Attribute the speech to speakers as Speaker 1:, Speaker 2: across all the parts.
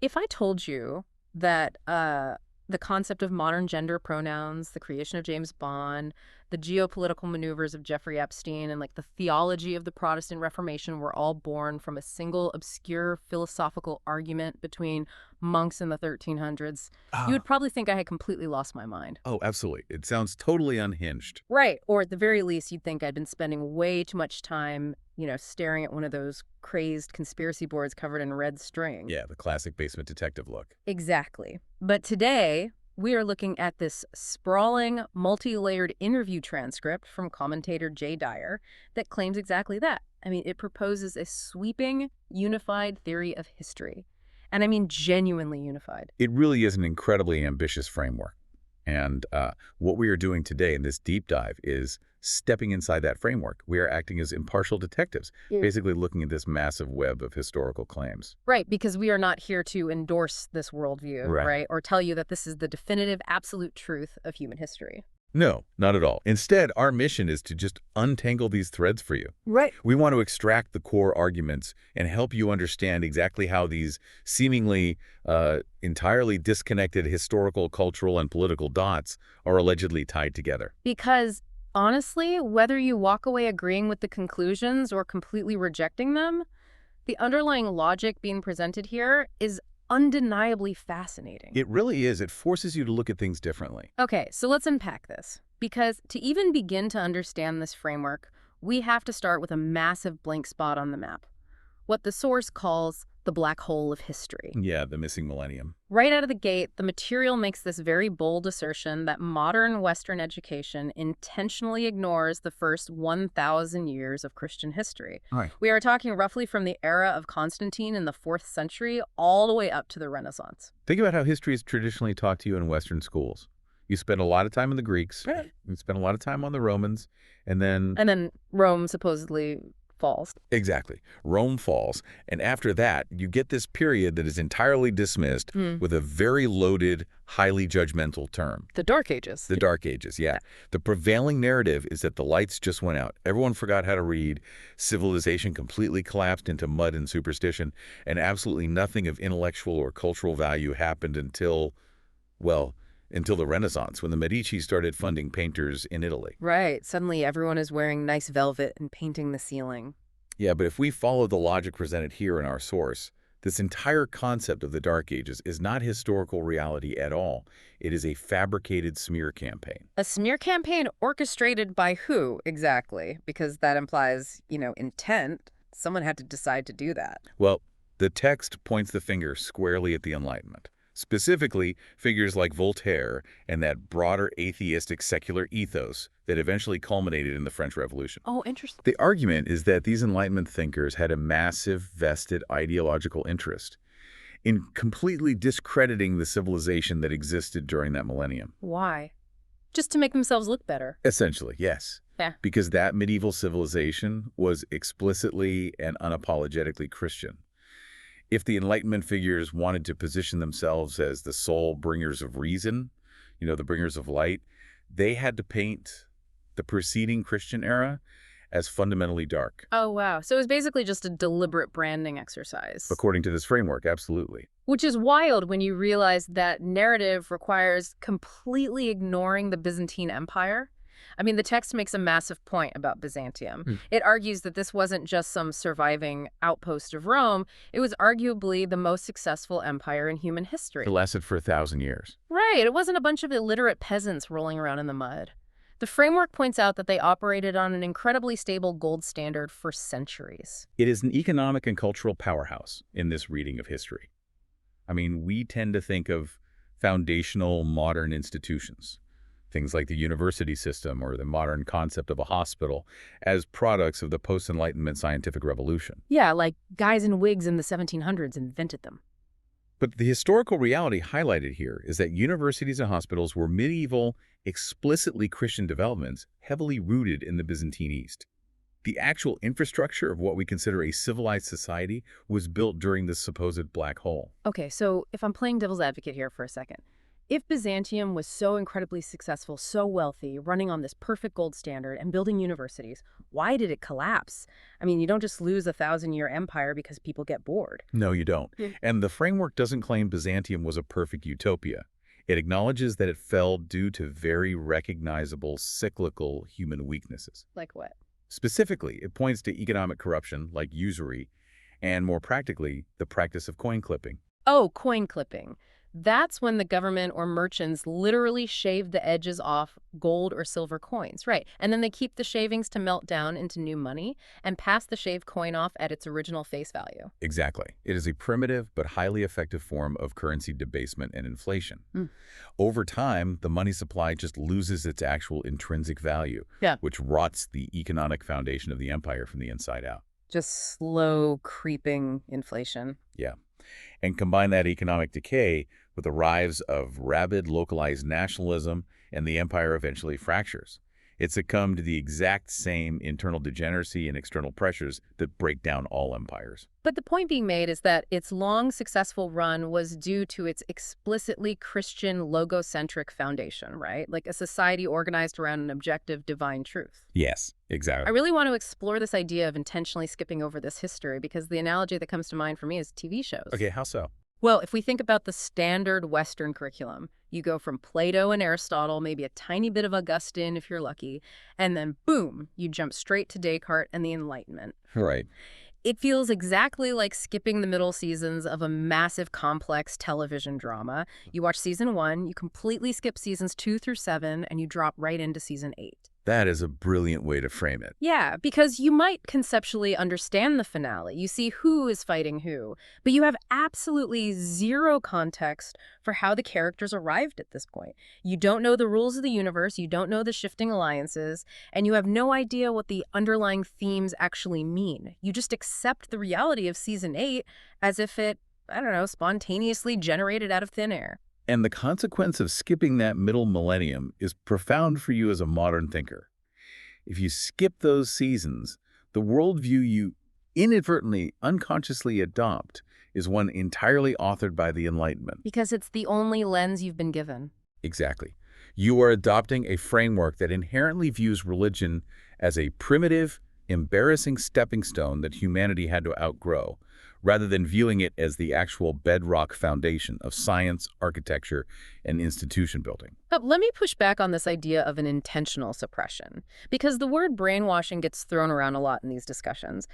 Speaker 1: If I told you that the concept of modern gender pronouns, the creation of James Bond, the geopolitical maneuvers of Jeffrey Epstein, and like the theology of the Protestant Reformation were all born from a single obscure philosophical argument between monks in the 1300s, you would
Speaker 2: Ah,
Speaker 1: probably think I had completely lost my mind.
Speaker 2: oh, absolutely. It sounds totally unhinged.
Speaker 1: Right. Or at the very least, you'd think I'd been spending way too much time, staring at one of those crazed conspiracy boards covered in red string.
Speaker 2: Yeah, the classic basement detective look.
Speaker 1: Exactly. But today, we are looking at this sprawling, multi-layered interview transcript from commentator Dyer that claims exactly that. I mean, it proposes a sweeping, unified theory of history. And I mean genuinely unified.
Speaker 2: It really is an incredibly ambitious framework. And what we are doing today in this deep dive is stepping inside that framework. We are acting as impartial detectives, basically looking at this massive web of historical claims.
Speaker 1: Right, because we are not here to endorse this worldview,
Speaker 2: Right.
Speaker 1: right? Or tell you that this is the definitive, absolute truth of human history.
Speaker 2: No, not at all. Instead, our mission is to just untangle these threads for you.
Speaker 1: Right.
Speaker 2: We want to extract the core arguments and help you understand exactly how these seemingly entirely disconnected historical, cultural, and political dots are allegedly tied together.
Speaker 1: Because honestly, whether you walk away agreeing with the conclusions or completely rejecting them, the underlying logic being presented here is undeniably fascinating.
Speaker 2: It really is. It forces you to look at things differently.
Speaker 1: Okay, so let's unpack this. Because to even begin to understand this framework, we have to start with a massive blank spot on the map. What the source calls the black hole of history.
Speaker 2: Yeah, the missing millennium.
Speaker 1: Right out of the gate, the material makes this very bold assertion that modern Western education intentionally ignores the first 1,000 years of Christian history.
Speaker 2: Right.
Speaker 1: We are talking roughly from the era of Constantine in the 4th century all the way up to the Renaissance.
Speaker 2: Think about how history is traditionally taught to you in Western schools. You spend a lot of time on the Greeks,
Speaker 1: Right.
Speaker 2: you spend a lot of time on the Romans, and then
Speaker 1: And then Rome supposedly falls.
Speaker 2: exactly. Rome falls, and after that, you get this period that is entirely dismissed with a very loaded, highly judgmental term.
Speaker 1: The Dark Ages.
Speaker 2: The Dark Ages, yeah. The prevailing narrative is that the lights just went out. Everyone forgot how to read. Civilization completely collapsed into mud and superstition, and absolutely nothing of intellectual or cultural value happened until, well, until the Renaissance, when the Medici started funding painters in Italy.
Speaker 1: Right. Suddenly everyone is wearing nice velvet and painting the ceiling.
Speaker 2: Yeah, but if we follow the logic presented here in our source, this entire concept of the Dark Ages is not historical reality at all. It is a fabricated smear campaign.
Speaker 1: A smear campaign orchestrated by who exactly? Because that implies, intent. Someone had to decide to do that.
Speaker 2: Well, the text points the finger squarely at the Enlightenment. Specifically, figures like Voltaire and that broader atheistic secular ethos that eventually culminated in the French Revolution.
Speaker 1: Oh, interesting.
Speaker 2: The argument is that these Enlightenment thinkers had a massive vested ideological interest in completely discrediting the civilization that existed during that millennium.
Speaker 1: Why? Just to make themselves look better.
Speaker 2: Essentially, yes.
Speaker 1: Yeah.
Speaker 2: Because that medieval civilization was explicitly and unapologetically Christian. If the Enlightenment figures wanted to position themselves as the sole bringers of reason, the bringers of light, they had to paint the preceding Christian era as fundamentally dark.
Speaker 1: Oh, wow. So it was basically just a deliberate branding exercise.
Speaker 2: According to this framework, absolutely.
Speaker 1: Which is wild when you realize that narrative requires completely ignoring the Byzantine Empire. I mean, the text makes a massive point about Byzantium. It argues that this wasn't just some surviving outpost of Rome. It was arguably the most successful empire in human history.
Speaker 2: It lasted for 1,000 years.
Speaker 1: Right. It wasn't a bunch of illiterate peasants rolling around in the mud. The framework points out that they operated on an incredibly stable gold standard for centuries.
Speaker 2: It is an economic and cultural powerhouse in this reading of history. I mean, we tend to think of foundational modern institutions, things like the university system or the modern concept of a hospital, as products of the post-Enlightenment scientific revolution.
Speaker 1: Yeah, like guys in wigs in the 1700s invented them.
Speaker 2: But the historical reality highlighted here is that universities and hospitals were medieval, explicitly Christian developments heavily rooted in the Byzantine East. The actual infrastructure of what we consider a civilized society was built during this supposed black hole.
Speaker 1: Okay, so if I'm playing devil's advocate here for a second, If Byzantium was so incredibly successful, so wealthy, running on this perfect gold standard and building universities, why did it collapse? I mean, you don't just lose a thousand-year empire because people get bored.
Speaker 2: No, you don't.
Speaker 1: Mm.
Speaker 2: And the framework doesn't claim Byzantium was a perfect utopia. It acknowledges that it fell due to very recognizable cyclical human weaknesses.
Speaker 1: Like what?
Speaker 2: Specifically, it points to economic corruption, like usury, and more practically, the practice of coin clipping.
Speaker 1: Oh, coin clipping. That's when the government or merchants literally shave the edges off gold or silver coins, right? And then they keep the shavings to melt down into new money and pass the shaved coin off at its original face value.
Speaker 2: Exactly. It is a primitive but highly effective form of currency debasement and inflation.
Speaker 1: Mm.
Speaker 2: Over time, the money supply just loses its actual intrinsic value,
Speaker 1: Yeah.
Speaker 2: which rots the economic foundation of the empire from the inside out.
Speaker 1: Just slow creeping inflation.
Speaker 2: Yeah. And combine that economic decay with the rise of rabid localized nationalism, and the empire eventually fractures. It succumbed to the exact same internal degeneracy and external pressures that break down all empires.
Speaker 1: But the point being made is that its long, successful run was due to its explicitly Christian, logocentric foundation, right? Like a society organized around an objective divine truth.
Speaker 2: Yes,
Speaker 1: I
Speaker 2: exactly.
Speaker 1: really want to explore this idea of intentionally skipping over this history because the analogy that comes to mind for me is TV shows.
Speaker 2: Okay, how so?
Speaker 1: Well, if we think about the standard Western curriculum, you go from Plato and Aristotle, maybe a tiny bit of Augustine if you're lucky, and then boom, you jump straight to Descartes and the Enlightenment.
Speaker 2: Right.
Speaker 1: It feels exactly like skipping the middle seasons of a massive, complex television drama. You watch season 1, you completely skip seasons 2 through 7, and you drop right into season 8.
Speaker 2: That is a brilliant way to frame it.
Speaker 1: Yeah, because you might conceptually understand the finale. You see who is fighting who, but you have absolutely zero context for how the characters arrived at this point. You don't know the rules of the universe, you don't know the shifting alliances, and you have no idea what the underlying themes actually mean. You just accept the reality of season 8 as if it, I don't know, spontaneously generated out of thin air.
Speaker 2: And the consequence of skipping that middle millennium is profound for you as a modern thinker. If you skip those seasons, the worldview you inadvertently, unconsciously adopt is one entirely authored by the Enlightenment.
Speaker 1: Because it's the only lens you've been given.
Speaker 2: Exactly. You are adopting a framework that inherently views religion as a primitive, embarrassing stepping stone that humanity had to outgrow, rather than viewing it as the actual bedrock foundation of science, architecture, and institution building.
Speaker 1: But let me push back on this idea of an intentional suppression, because the word brainwashing gets thrown around a lot in these discussions.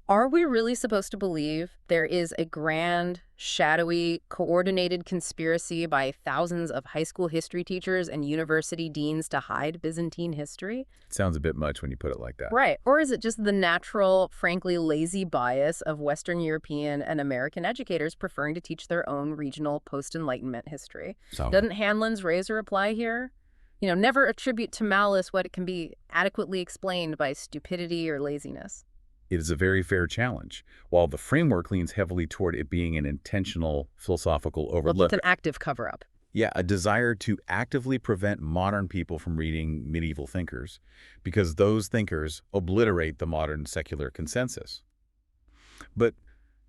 Speaker 1: Are we really supposed to believe there is a grand, shadowy, coordinated conspiracy by thousands of high school history teachers and university deans to hide Byzantine history?
Speaker 2: It sounds a bit much when you put it like that.
Speaker 1: Right. Or is it just the natural, frankly lazy bias of Western European and American educators preferring to teach their own regional post-Enlightenment history?
Speaker 2: So,
Speaker 1: Doesn't Hanlon's razor apply here? You know, never attribute to malice what can be adequately explained by stupidity or laziness.
Speaker 2: it is a very fair challenge, while the framework leans heavily toward it being an intentional philosophical
Speaker 1: Well,
Speaker 2: overlook.
Speaker 1: it's an active cover-up.
Speaker 2: Yeah, a desire to actively prevent modern people from reading medieval thinkers, because those thinkers obliterate the modern secular consensus. But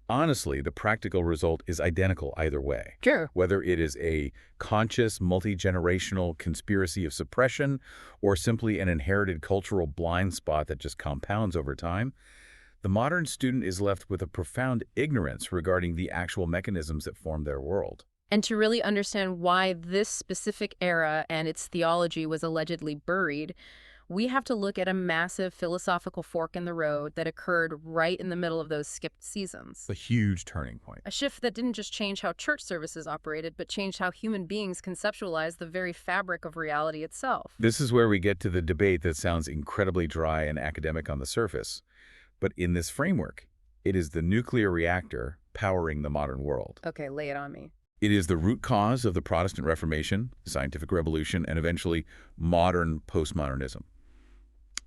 Speaker 2: honestly, the practical result is identical either way.
Speaker 1: Sure.
Speaker 2: Whether it is a conscious, multi-generational conspiracy of suppression or simply an inherited cultural blind spot that just compounds over time, the modern student is left with a profound ignorance regarding the actual mechanisms that form their world.
Speaker 1: And to really understand why this specific era and its theology was allegedly buried, we have to look at a massive philosophical fork in the road that occurred right in the middle of those skipped seasons.
Speaker 2: A huge turning point.
Speaker 1: A shift that didn't just change how church services operated, but changed how human beings conceptualized the very fabric of reality itself.
Speaker 2: This is where we get to the debate that sounds incredibly dry and academic on the surface. But in this framework, it is the nuclear reactor powering the modern world.
Speaker 1: Okay, lay it on me.
Speaker 2: It is the root cause of the Protestant Reformation, the scientific revolution, and eventually modern postmodernism.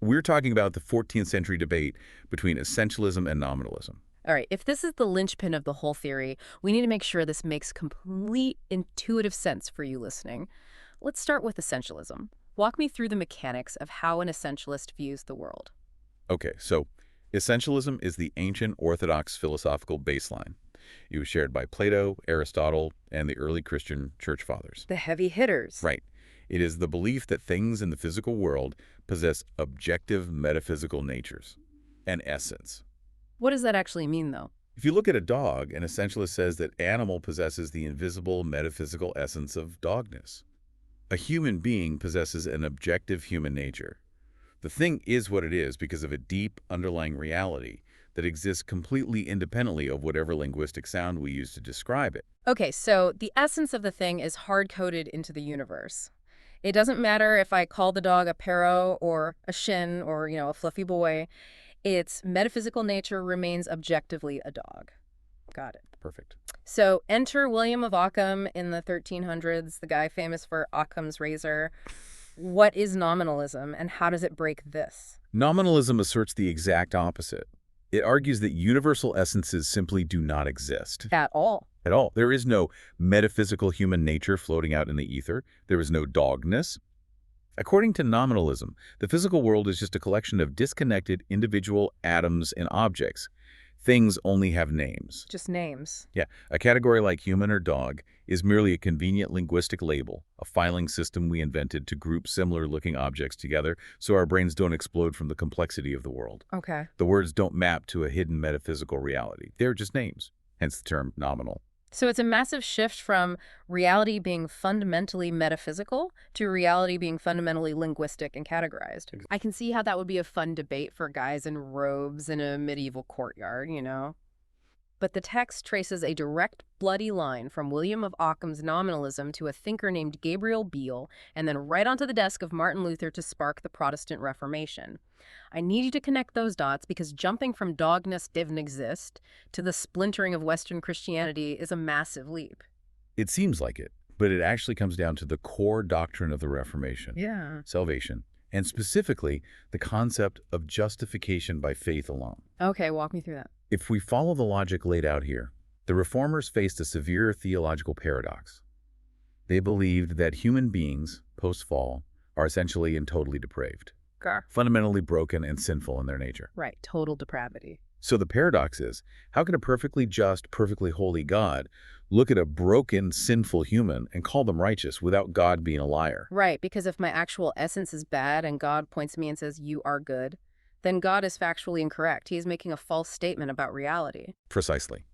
Speaker 2: We're talking about the 14th century debate between essentialism and nominalism.
Speaker 1: All right, if this is the linchpin of the whole theory, we need to make sure this makes complete intuitive sense for you listening. Let's start with essentialism. Walk me through the mechanics of how an essentialist views the world.
Speaker 2: Okay, so essentialism is the ancient Orthodox philosophical baseline, It was shared by Plato, Aristotle, and the early Christian church fathers.
Speaker 1: The heavy hitters.
Speaker 2: Right. It is the belief that things in the physical world possess objective metaphysical natures, an essence.
Speaker 1: What does that actually mean, though?
Speaker 2: If you look at a dog, an essentialist says that animal possesses the invisible metaphysical essence of dogness. A human being possesses an objective human nature. The thing is what it is because of a deep underlying reality that exists completely independently of whatever linguistic sound we use to describe it.
Speaker 1: Okay, so the essence of the thing is hard-coded into the universe. It doesn't matter if I call the dog a Perro or a Shin or, a fluffy boy. Its metaphysical nature remains objectively a dog. Got it.
Speaker 2: Perfect.
Speaker 1: So enter William of Ockham in the 1300s, the guy famous for Occam's razor. What is nominalism, and how does it break this?
Speaker 2: Nominalism asserts the exact opposite. It argues that universal essences simply do not exist.
Speaker 1: At all.
Speaker 2: At all. There is no metaphysical human nature floating out in the ether. There is no dogness. According to nominalism, the physical world is just a collection of disconnected individual atoms and objects. Things only have names.
Speaker 1: Just names.
Speaker 2: Yeah, a category like human or dog is merely a convenient linguistic label, a filing system we invented to group similar-looking objects together so our brains don't explode from the complexity of the world.
Speaker 1: Okay.
Speaker 2: The words don't map to a hidden metaphysical reality. They're just names, hence the term nominal.
Speaker 1: So it's a massive shift from reality being fundamentally metaphysical to reality being fundamentally linguistic and categorized. I can see how that would be a fun debate for guys in robes in a medieval courtyard. But the text traces a direct, bloody line from William of Ockham's nominalism to a thinker named Gabriel Biel, and then right onto the desk of Martin Luther to spark the Protestant Reformation. I need you to connect those dots because jumping from dogness didn't exist to the splintering of Western Christianity is a massive leap.
Speaker 2: It seems like it, but it actually comes down to the core doctrine of the Reformation.
Speaker 1: Yeah.
Speaker 2: Salvation, and specifically the concept of justification by faith alone.
Speaker 1: Okay, walk me through that.
Speaker 2: If we follow the logic laid out here, the Reformers faced a severe theological paradox. They believed that human beings, post-fall, are essentially and totally depraved, fundamentally broken and sinful in their nature.
Speaker 1: Right, total depravity.
Speaker 2: So the paradox is, how can a perfectly just, perfectly holy God look at a broken, sinful human and call them righteous without God being a liar?
Speaker 1: Right, because if my actual essence is bad and God points to me and says, you are good, then God is factually incorrect. He is making a false statement about reality.
Speaker 2: Precisely.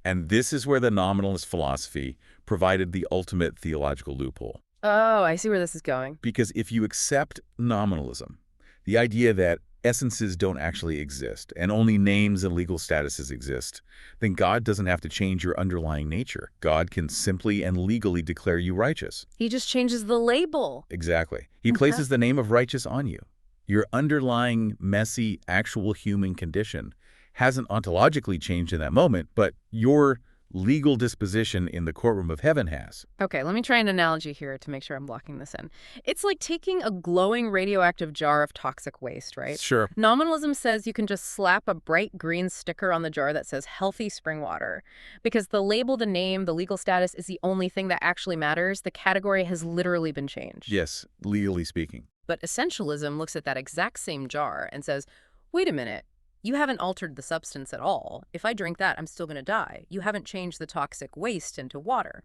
Speaker 2: And this is where the nominalist philosophy provided the ultimate theological loophole.
Speaker 1: Oh, I see where this is going.
Speaker 2: Because if you accept nominalism, the idea that essences don't actually exist and only names and legal statuses exist, then God doesn't have to change your underlying nature. God can simply and legally declare you righteous.
Speaker 1: He just changes the label.
Speaker 2: Exactly. He places the name of righteous on you. Your underlying, messy, actual human condition hasn't ontologically changed in that moment, but your legal disposition in the courtroom of heaven has.
Speaker 1: Okay, let me try an analogy here to make sure I'm blocking this in. It's like taking a glowing radioactive jar of toxic waste, right?
Speaker 2: Sure.
Speaker 1: Nominalism says you can just slap a bright green sticker on the jar that says healthy spring water. Because the label, the name, the legal status is the only thing that actually matters. The category has literally been changed.
Speaker 2: Yes, legally speaking.
Speaker 1: But essentialism looks at that exact same jar and says, wait a minute, you haven't altered the substance at all. If I drink that, I'm still going to die. You haven't changed the toxic waste into water.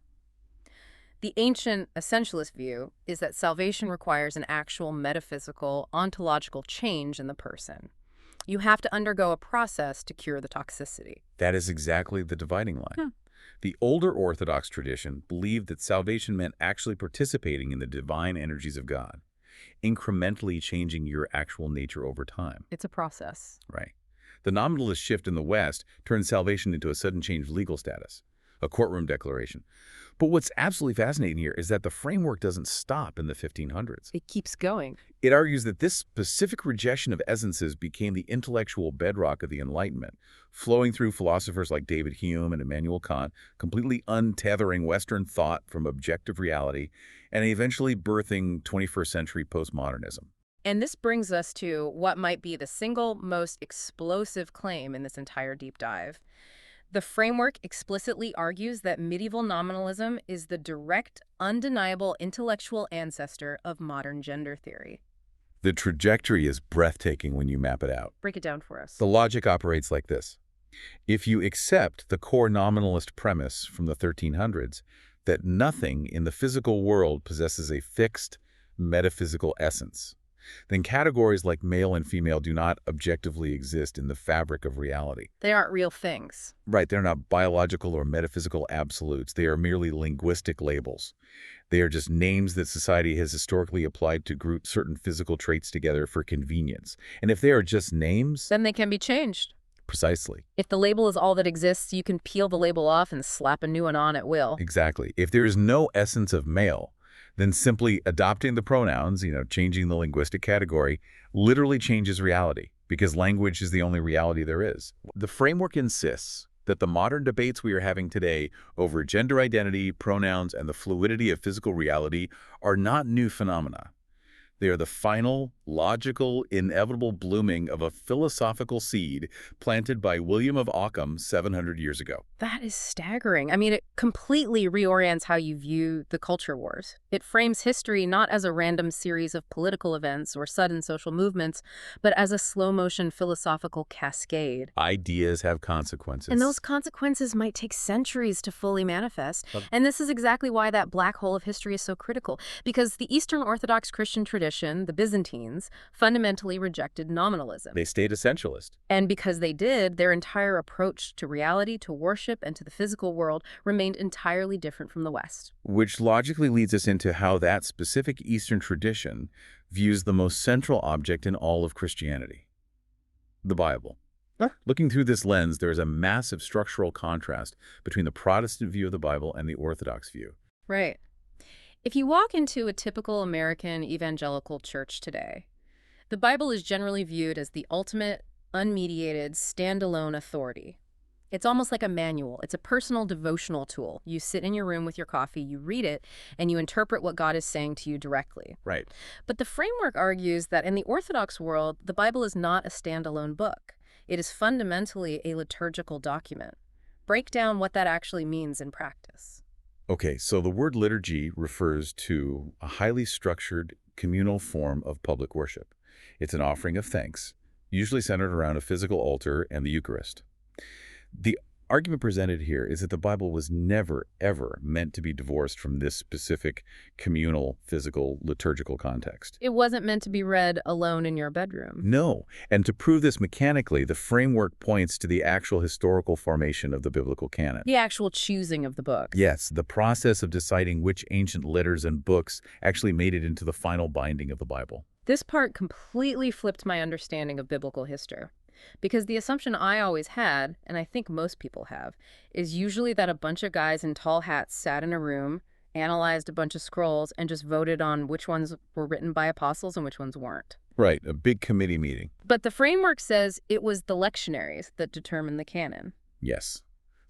Speaker 1: The ancient essentialist view is that salvation requires an actual metaphysical, ontological change in the person. You have to undergo a process to cure the toxicity.
Speaker 2: That is exactly the dividing line. The older Orthodox tradition believed that salvation meant actually participating in the divine energies of God, incrementally changing your actual nature over time.
Speaker 1: It's a process.
Speaker 2: Right. The nominalist shift in the West turned salvation into a sudden change legal status, a courtroom declaration. But what's absolutely fascinating here is that the framework doesn't stop in the 1500s.
Speaker 1: It keeps going.
Speaker 2: It argues that this specific rejection of essences became the intellectual bedrock of the Enlightenment, flowing through philosophers like David Hume and Immanuel Kant, completely untethering Western thought from objective reality, and eventually birthing 21st century postmodernism.
Speaker 1: And this brings us to what might be the single most explosive claim in this entire deep dive. The framework explicitly argues that medieval nominalism is the direct, undeniable intellectual ancestor of modern gender theory.
Speaker 2: The trajectory is breathtaking when you map it out.
Speaker 1: Break it down for us.
Speaker 2: The logic operates like this. If you accept the core nominalist premise from the 1300s that nothing in the physical world possesses a fixed metaphysical essence, then categories like male and female do not objectively exist in the fabric of reality.
Speaker 1: They aren't real things.
Speaker 2: Right, they're not biological or metaphysical absolutes. They are merely linguistic labels. They are just names that society has historically applied to group certain physical traits together for convenience. And if they are just names,
Speaker 1: Then they can be changed.
Speaker 2: precisely.
Speaker 1: If the label is all that exists, you can peel the label off and slap a new one on at will.
Speaker 2: Exactly. If there is no essence of male, then simply adopting the pronouns, changing the linguistic category, literally changes reality, because language is the only reality there is. The framework insists that the modern debates we are having today over gender identity, pronouns, and the fluidity of physical reality are not new phenomena. They are the final, logical, inevitable blooming of a philosophical seed planted by William of Ockham 700 years ago.
Speaker 1: That is staggering. I mean, it completely reorients how you view the culture wars. It frames history not as a random series of political events or sudden social movements, but as a slow-motion philosophical cascade.
Speaker 2: Ideas have consequences.
Speaker 1: And those consequences might take centuries to fully manifest. And this is exactly why that black hole of history is so critical, because the Eastern Orthodox Christian tradition, the Byzantines, fundamentally rejected nominalism.
Speaker 2: They stayed essentialist.
Speaker 1: And because they did, their entire approach to reality, to worship, and to the physical world remained entirely different from the West.
Speaker 2: Which logically leads us into how that specific Eastern tradition views the most central object in all of Christianity, the Bible.
Speaker 1: Huh?
Speaker 2: Looking through this lens, there is a massive structural contrast between the Protestant view of the Bible and the Orthodox view.
Speaker 1: Right. If you walk into a typical American evangelical church today, the Bible is generally viewed as the ultimate, unmediated, standalone authority. It's almost like a manual. It's a personal devotional tool. You sit in your room with your coffee, you read it, and you interpret what God is saying to you directly.
Speaker 2: Right.
Speaker 1: But the framework argues that in the Orthodox world, the Bible is not a standalone book. It is fundamentally a liturgical document. Break down what that actually means in practice.
Speaker 2: Okay, so the word liturgy refers to a highly structured communal form of public worship. It's an offering of thanks, usually centered around a physical altar and the Eucharist. The argument presented here is that the Bible was never, ever meant to be divorced from this specific communal, physical, liturgical context.
Speaker 1: It wasn't meant to be read alone in your bedroom.
Speaker 2: No, and to prove this mechanically, the framework points to the actual historical formation of the biblical canon.
Speaker 1: The actual choosing of the book.
Speaker 2: Yes, the process of deciding which ancient letters and books actually made it into the final binding of the Bible.
Speaker 1: This part completely flipped my understanding of biblical history. Because the assumption I always had, and I think most people have, is usually that a bunch of guys in tall hats sat in a room, analyzed a bunch of scrolls, and just voted on which ones were written by apostles and which ones weren't.
Speaker 2: Right, a big committee meeting.
Speaker 1: But the framework says it was the lectionaries that determined the canon.
Speaker 2: Yes.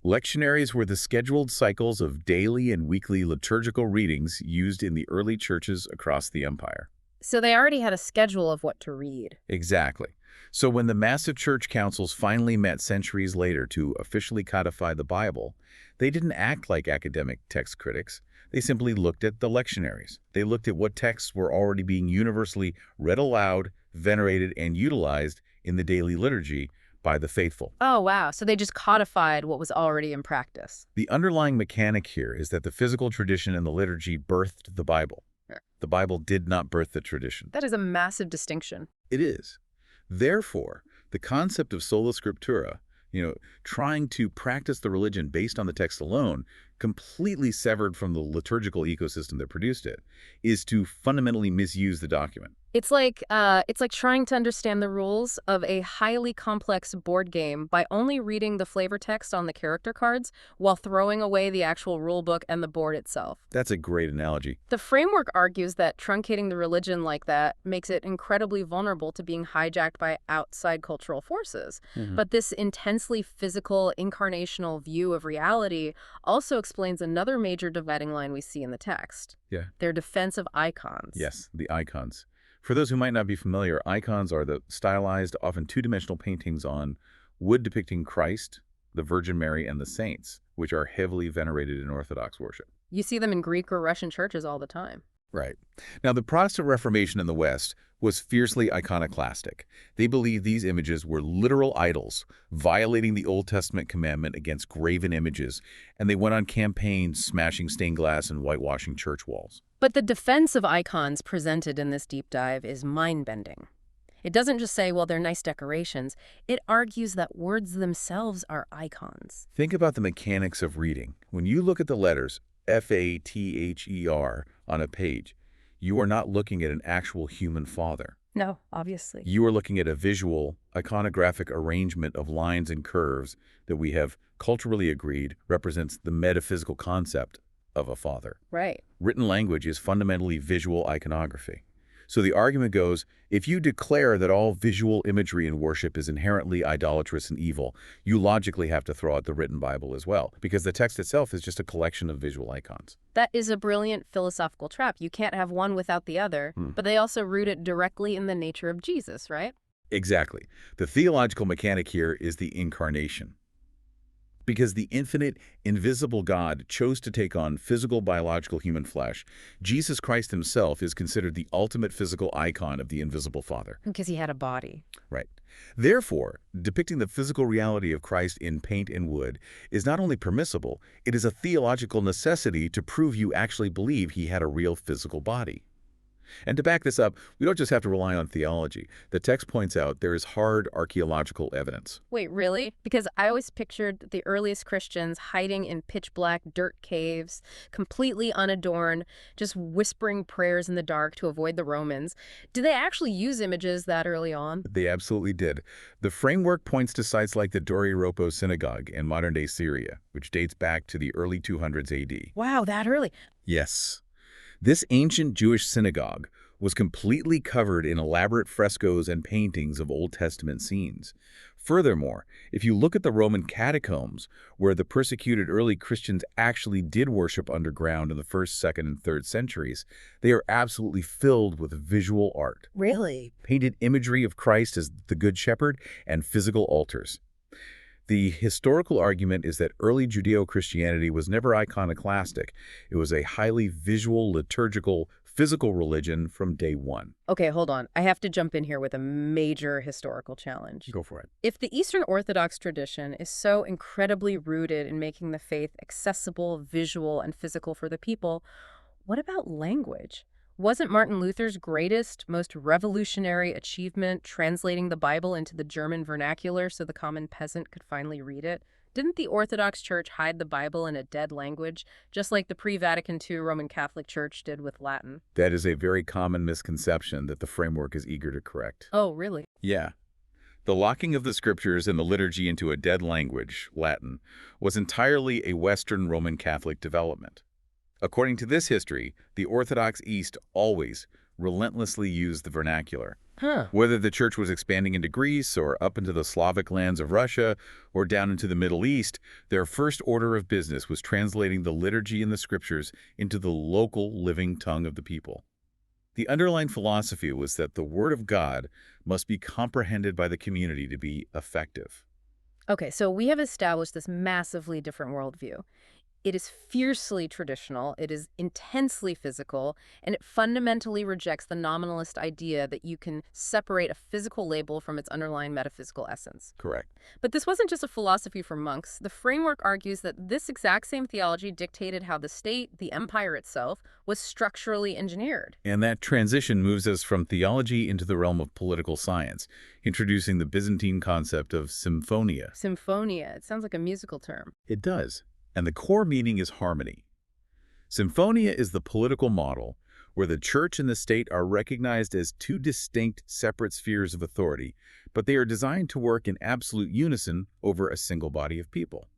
Speaker 2: Lectionaries were the scheduled cycles of daily and weekly liturgical readings used in the early churches across the empire.
Speaker 1: So they already had a schedule of what to read.
Speaker 2: Exactly. So when the massive church councils finally met centuries later to officially codify the Bible, they didn't act like academic text critics. They simply looked at the lectionaries. They looked at what texts were already being universally read aloud, venerated, and utilized in the daily liturgy by the faithful.
Speaker 1: Oh, wow. So they just codified what was already in practice.
Speaker 2: The underlying mechanic here is that the physical tradition and the liturgy birthed the Bible.
Speaker 1: Sure.
Speaker 2: The Bible did not birth the tradition.
Speaker 1: That is a massive distinction.
Speaker 2: It is. Therefore, the concept of sola scriptura, trying to practice the religion based on the text alone, completely severed from the liturgical ecosystem that produced it, is to fundamentally misuse the document.
Speaker 1: It's like trying to understand the rules of a highly complex board game by only reading the flavor text on the character cards while throwing away the actual rule book and the board itself.
Speaker 2: That's a great analogy.
Speaker 1: The framework argues that truncating the religion like that makes it incredibly vulnerable to being hijacked by outside cultural forces. But this intensely physical, incarnational view of reality also explains another major dividing line we see in the text.
Speaker 2: Yeah.
Speaker 1: Their defense of icons.
Speaker 2: Yes, the icons. For those who might not be familiar, icons are the stylized, often two-dimensional paintings on wood depicting Christ, the Virgin Mary, and the saints, which are heavily venerated in Orthodox worship.
Speaker 1: You see them in Greek or Russian churches all the time.
Speaker 2: Right. Now, the Protestant Reformation in the West was fiercely iconoclastic. They believed these images were literal idols, violating the Old Testament commandment against graven images, and they went on campaigns smashing stained glass and whitewashing church walls.
Speaker 1: But the defense of icons presented in this deep dive is mind-bending. It doesn't just say, well, they're nice decorations. It argues that words themselves are icons.
Speaker 2: Think about the mechanics of reading. When you look at the letters F-A-T-H-E-R on a page, you are not looking at an actual human father.
Speaker 1: No, obviously.
Speaker 2: You are looking at a visual, iconographic arrangement of lines and curves that we have culturally agreed represents the metaphysical concept of a father.
Speaker 1: Right.
Speaker 2: Written language is fundamentally visual iconography. So the argument goes, if you declare that all visual imagery in worship is inherently idolatrous and evil, you logically have to throw out the written Bible as well, because the text itself is just a collection of visual icons.
Speaker 1: That is a brilliant philosophical trap. You can't have one without the other, but they also root it directly in the nature of Jesus, right?
Speaker 2: Exactly. The theological mechanic here is the incarnation. Because the infinite, invisible God chose to take on physical, biological human flesh, Jesus Christ himself is considered the ultimate physical icon of the invisible Father.
Speaker 1: Because he had a body.
Speaker 2: Right. Therefore, depicting the physical reality of Christ in paint and wood is not only permissible, it is a theological necessity to prove you actually believe he had a real physical body. And to back this up, we don't just have to rely on theology. The text points out there is hard archaeological evidence.
Speaker 1: Wait, really? Because I always pictured the earliest Christians hiding in pitch-black dirt caves, completely unadorned, just whispering prayers in the dark to avoid the Romans. Did they actually use images that early on?
Speaker 2: They absolutely did. The framework points to sites like the Dori Synagogue in modern-day Syria, which dates back to the early 200s AD.
Speaker 1: Wow, that early.
Speaker 2: Yes. This ancient Jewish synagogue was completely covered in elaborate frescoes and paintings of Old Testament scenes. Furthermore, if you look at the Roman catacombs, where the persecuted early Christians actually did worship underground in the 1st, 2nd, and 3rd centuries, they are absolutely filled with visual art.
Speaker 1: Really?
Speaker 2: Painted imagery of Christ as the Good Shepherd and physical altars. The historical argument is that early Judeo-Christianity was never iconoclastic. It was a highly visual, liturgical, physical religion from day one.
Speaker 1: Okay, hold on. I have to jump in here with a major historical challenge.
Speaker 2: Go for it.
Speaker 1: If the Eastern Orthodox tradition is so incredibly rooted in making the faith accessible, visual, and physical for the people, what about language? Wasn't Martin Luther's greatest, most revolutionary achievement translating the Bible into the German vernacular so the common peasant could finally read it? Didn't the Orthodox Church hide the Bible in a dead language, just like the pre-Vatican II Roman Catholic Church did with Latin?
Speaker 2: That is a very common misconception that the framework is eager to correct.
Speaker 1: Oh, really?
Speaker 2: Yeah. The locking of the scriptures and the liturgy into a dead language, Latin, was entirely a Western Roman Catholic development. According to this history, the Orthodox East always, relentlessly used the vernacular. Whether the church was expanding into Greece or up into the Slavic lands of Russia or down into the Middle East, their first order of business was translating the liturgy and the scriptures into the local living tongue of the people. The underlying philosophy was that the Word of God must be comprehended by the community to be effective.
Speaker 1: Okay, so we have established this massively different worldview. It is fiercely traditional, it is intensely physical, and it fundamentally rejects the nominalist idea that you can separate a physical label from its underlying metaphysical essence.
Speaker 2: Correct.
Speaker 1: But this wasn't just a philosophy for monks. The framework argues that this exact same theology dictated how the state, the empire itself, was structurally engineered.
Speaker 2: And that transition moves us from theology into the realm of political science, introducing the Byzantine concept of symphonia.
Speaker 1: Symphonia. It sounds like a musical term.
Speaker 2: It does. And the core meaning is harmony. Symphonia is the political model where the church and the state are recognized as two distinct, separate spheres of authority, but they are designed to work in absolute unison over a single body of people.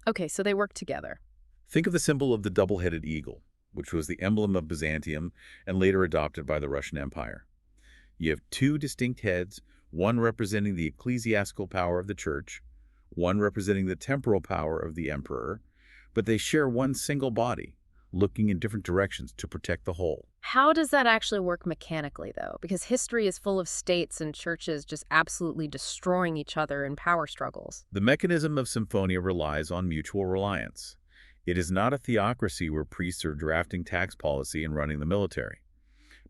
Speaker 1: Okay, so they work together.
Speaker 2: Think of the symbol of the double-headed eagle, which was the emblem of Byzantium and later adopted by the Russian Empire. You have two distinct heads, one representing the ecclesiastical power of the church, one representing the temporal power of the emperor, but they share one single body, looking in different directions to protect the whole.
Speaker 1: How does that actually work mechanically, though? Because history is full of states and churches just absolutely destroying each other in power struggles.
Speaker 2: The mechanism of symphonia relies on mutual reliance. It is not a theocracy where priests are drafting tax policy and running the military.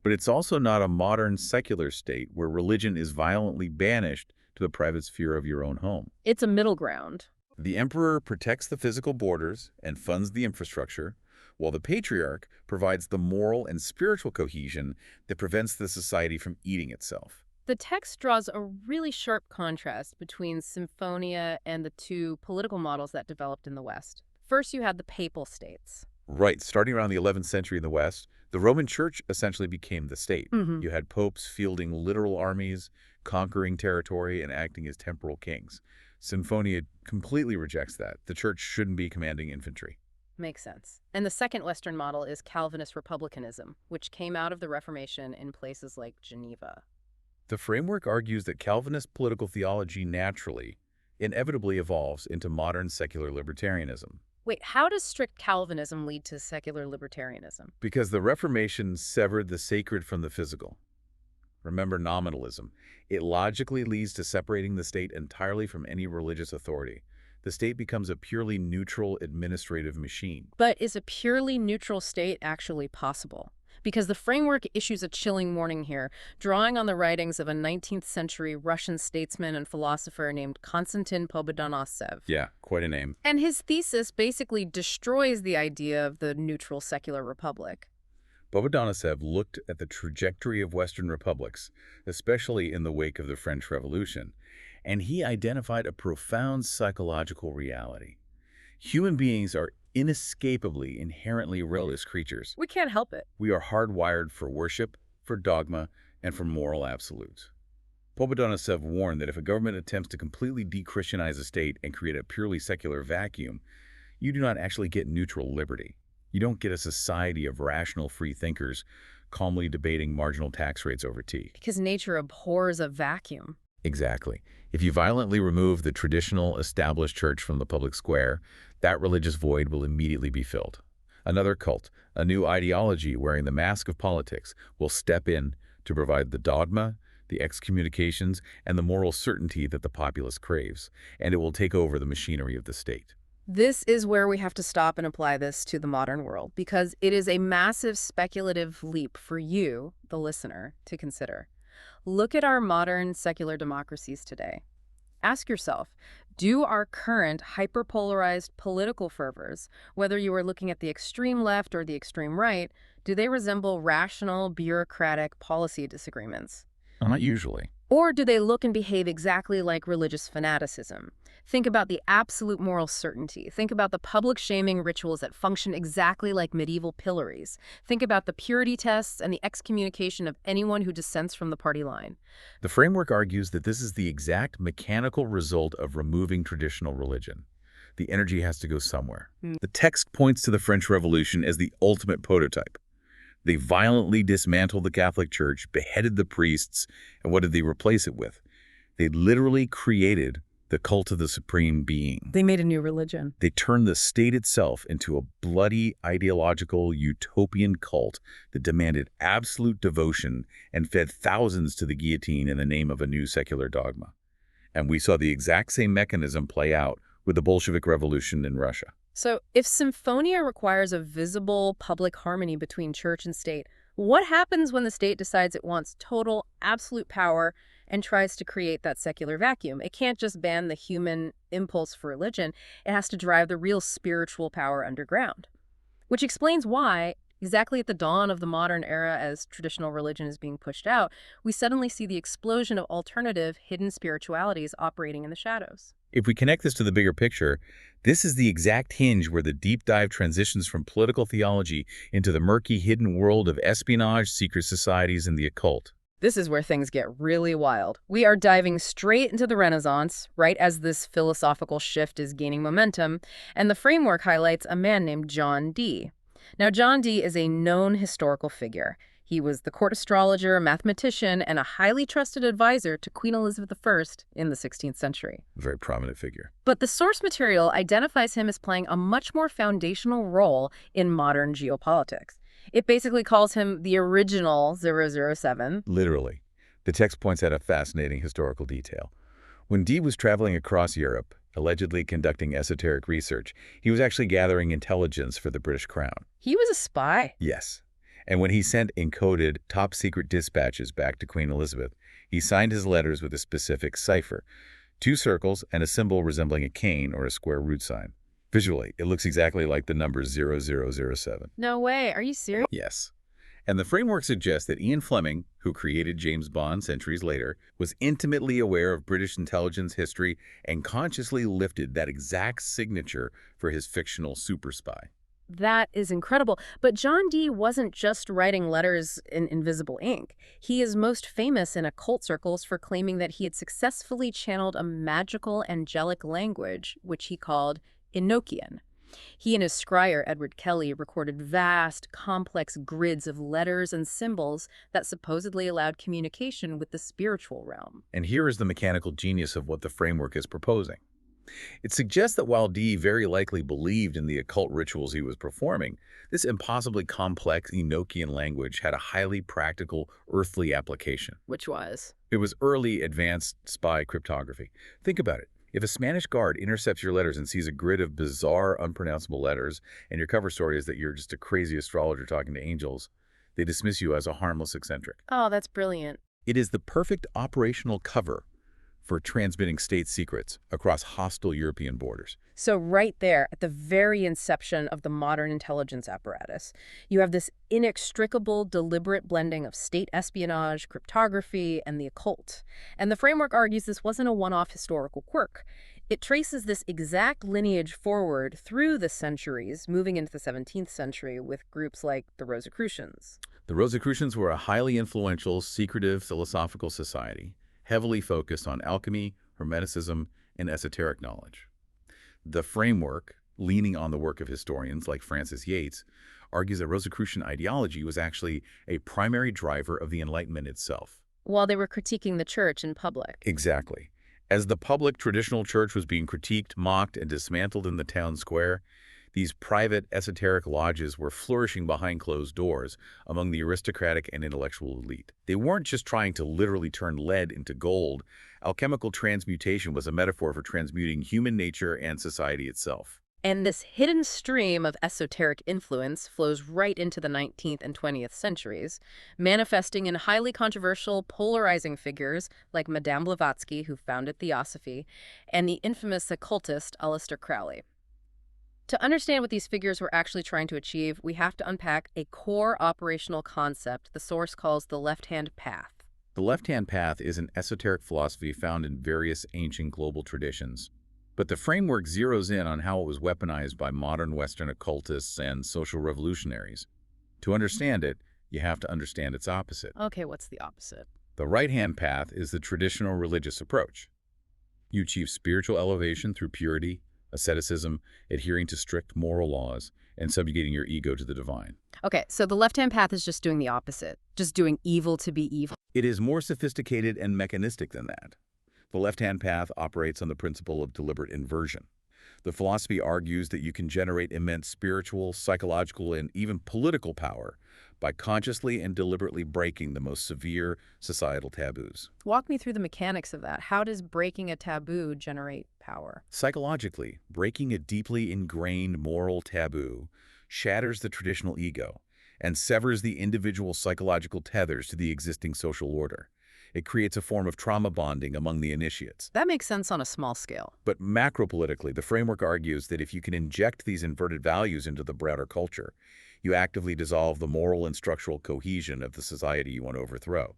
Speaker 2: But it's also not a modern secular state where religion is violently banished to the private sphere of your own home.
Speaker 1: It's a middle ground.
Speaker 2: The emperor protects the physical borders and funds the infrastructure, while the patriarch provides the moral and spiritual cohesion that prevents the society from eating itself.
Speaker 1: The text draws a really sharp contrast between Symphonia and the two political models that developed in the West. First, you had the papal states.
Speaker 2: Right, starting around the 11th century in the West, the Roman Church essentially became the state. You had popes fielding literal armies, conquering territory, and acting as temporal kings. Symphonia completely rejects that. The Church shouldn't be commanding infantry.
Speaker 1: Makes sense. And the second Western model is Calvinist republicanism, which came out of the Reformation in places like Geneva.
Speaker 2: The framework argues that Calvinist political theology naturally, inevitably evolves into modern secular libertarianism.
Speaker 1: Wait, how does strict Calvinism lead to secular libertarianism?
Speaker 2: Because the Reformation severed the sacred from the physical. Remember nominalism. It logically leads to separating the state entirely from any religious authority. The state becomes a purely neutral administrative machine.
Speaker 1: But is a purely neutral state actually possible? Because the framework issues a chilling warning here, drawing on the writings of a 19th century Russian statesman and philosopher named Konstantin Pobedonostsev.
Speaker 2: Yeah, quite a name.
Speaker 1: And his thesis basically destroys the idea of the neutral secular republic.
Speaker 2: Pobedonostsev looked at the trajectory of Western republics, especially in the wake of the French Revolution, and he identified a profound psychological reality. Human beings are inescapably inherently religious creatures.
Speaker 1: We can't help it.
Speaker 2: We are hardwired for worship, for dogma, and for moral absolutes. Pobedonostsev warned that if a government attempts to completely de-Christianize a state and create a purely secular vacuum, you do not actually get neutral liberty. You don't get a society of rational free thinkers calmly debating marginal tax rates over tea.
Speaker 1: Because nature abhors a vacuum.
Speaker 2: Exactly. If you violently remove the traditional established church from the public square, that religious void will immediately be filled. Another cult, a new ideology wearing the mask of politics, will step in to provide the dogma, the excommunications, and the moral certainty that the populace craves, and it will take over the machinery of the state.
Speaker 1: This is where we have to stop and apply this to the modern world, because it is a massive speculative leap for you, the listener, to consider. Look at our modern secular democracies today. Ask yourself, do our current hyperpolarized political fervors, whether you are looking at the extreme left or the extreme right, do they resemble rational, bureaucratic policy disagreements?
Speaker 2: Not usually.
Speaker 1: Or do they look and behave exactly like religious fanaticism? Think about the absolute moral certainty. Think about the public shaming rituals that function exactly like medieval pillories. Think about the purity tests and the excommunication of anyone who dissents from the party line.
Speaker 2: The framework argues that this is the exact mechanical result of removing traditional religion. The energy has to go somewhere. The text points to the French Revolution as the ultimate prototype. They violently dismantled the Catholic Church, beheaded the priests, and what did they replace it with? They literally created the cult of the supreme being.
Speaker 1: They made a new religion.
Speaker 2: They turned the state itself into a bloody, ideological, utopian cult that demanded absolute devotion and fed thousands to the guillotine in the name of a new secular dogma. And we saw the exact same mechanism play out with the Bolshevik Revolution in Russia.
Speaker 1: So if Symphonia requires a visible public harmony between church and state, what happens when the state decides it wants total, absolute power and tries to create that secular vacuum? It can't just ban the human impulse for religion. It has to drive the real spiritual power underground. Which explains why, exactly at the dawn of the modern era as traditional religion is being pushed out, we suddenly see the explosion of alternative, hidden spiritualities operating in the shadows.
Speaker 2: If we connect this to the bigger picture, this is the exact hinge where the deep dive transitions from political theology into the murky, hidden world of espionage, secret societies, and the occult.
Speaker 1: This is where things get really wild. We are diving straight into the Renaissance, right as this philosophical shift is gaining momentum, and the framework highlights a man named John Dee. Now, John Dee is a known historical figure. He was the court astrologer, mathematician, and a highly trusted advisor to Queen Elizabeth I in the 16th century.
Speaker 2: A very prominent figure.
Speaker 1: But the source material identifies him as playing a much more foundational role in modern geopolitics. It basically calls him the original 007.
Speaker 2: Literally. The text points out a fascinating historical detail. When Dee was traveling across Europe, allegedly conducting esoteric research, he was actually gathering intelligence for the British crown.
Speaker 1: He was a spy.
Speaker 2: Yes. And when he sent encoded top-secret dispatches back to Queen Elizabeth, he signed his letters with a specific cipher, two circles and a symbol resembling a cane or a square root sign. Visually, it looks exactly like the number 0007.
Speaker 1: No way. Are you serious?
Speaker 2: Yes. And the framework suggests that Ian Fleming, who created James Bond centuries later, was intimately aware of British intelligence history and consciously lifted that exact signature for his fictional super spy.
Speaker 1: That is incredible. But John Dee wasn't just writing letters in invisible ink. He is most famous in occult circles for claiming that he had successfully channeled a magical angelic language, which he called Enochian. He and his scryer, Edward Kelly, recorded vast, complex grids of letters and symbols that supposedly allowed communication with the spiritual realm.
Speaker 2: And here is the mechanical genius of what the framework is proposing. It suggests that while Dee very likely believed in the occult rituals he was performing, this impossibly complex Enochian language had a highly practical, earthly application.
Speaker 1: Which was?
Speaker 2: It was early, advanced spy cryptography. Think about it. If a Spanish guard intercepts your letters and sees a grid of bizarre, unpronounceable letters, and your cover story is that you're just a crazy astrologer talking to angels, they dismiss you as a harmless eccentric.
Speaker 1: Oh, that's brilliant.
Speaker 2: It is the perfect operational cover for transmitting state secrets across hostile European borders.
Speaker 1: So right there, at the very inception of the modern intelligence apparatus, you have this inextricable, deliberate blending of state espionage, cryptography, and the occult. And the framework argues this wasn't a one-off historical quirk. It traces this exact lineage forward through the centuries, moving into the 17th century with groups like the Rosicrucians.
Speaker 2: The Rosicrucians were a highly influential, secretive philosophical society, heavily focused on alchemy, hermeticism, and esoteric knowledge. The framework, leaning on the work of historians like Francis Yates, argues that Rosicrucian ideology was actually a primary driver of the Enlightenment itself.
Speaker 1: While they were critiquing the church in public.
Speaker 2: Exactly. As the public traditional church was being critiqued, mocked, and dismantled in the town square, these private esoteric lodges were flourishing behind closed doors among the aristocratic and intellectual elite. They weren't just trying to literally turn lead into gold. Alchemical transmutation was a metaphor for transmuting human nature and society itself.
Speaker 1: And this hidden stream of esoteric influence flows right into the 19th and 20th centuries, manifesting in highly controversial, polarizing figures like Madame Blavatsky, who founded Theosophy, and the infamous occultist Aleister Crowley. To understand what these figures were actually trying to achieve, we have to unpack a core operational concept the source calls the left-hand path.
Speaker 2: The left-hand path is an esoteric philosophy found in various ancient global traditions. But the framework zeroes in on how it was weaponized by modern Western occultists and social revolutionaries. To understand it, you have to understand its opposite.
Speaker 1: Okay, what's the opposite?
Speaker 2: The right-hand path is the traditional religious approach. You achieve spiritual elevation through purity, asceticism, adhering to strict moral laws, and subjugating your ego to the divine.
Speaker 1: Okay, so the left-hand path is just doing the opposite, just doing evil to be evil.
Speaker 2: It is more sophisticated and mechanistic than that. The left-hand path operates on the principle of deliberate inversion. The philosophy argues that you can generate immense spiritual, psychological, and even political power by consciously and deliberately breaking the most severe societal taboos.
Speaker 1: Walk me through the mechanics of that. How does breaking a taboo generate power?
Speaker 2: Psychologically, breaking a deeply ingrained moral taboo shatters the traditional ego and severs the individual psychological tethers to the existing social order. It creates a form of trauma bonding among the initiates.
Speaker 1: That makes sense on a small scale.
Speaker 2: But macropolitically, the framework argues that if you can inject these inverted values into the broader culture, you actively dissolve the moral and structural cohesion of the society you want to overthrow.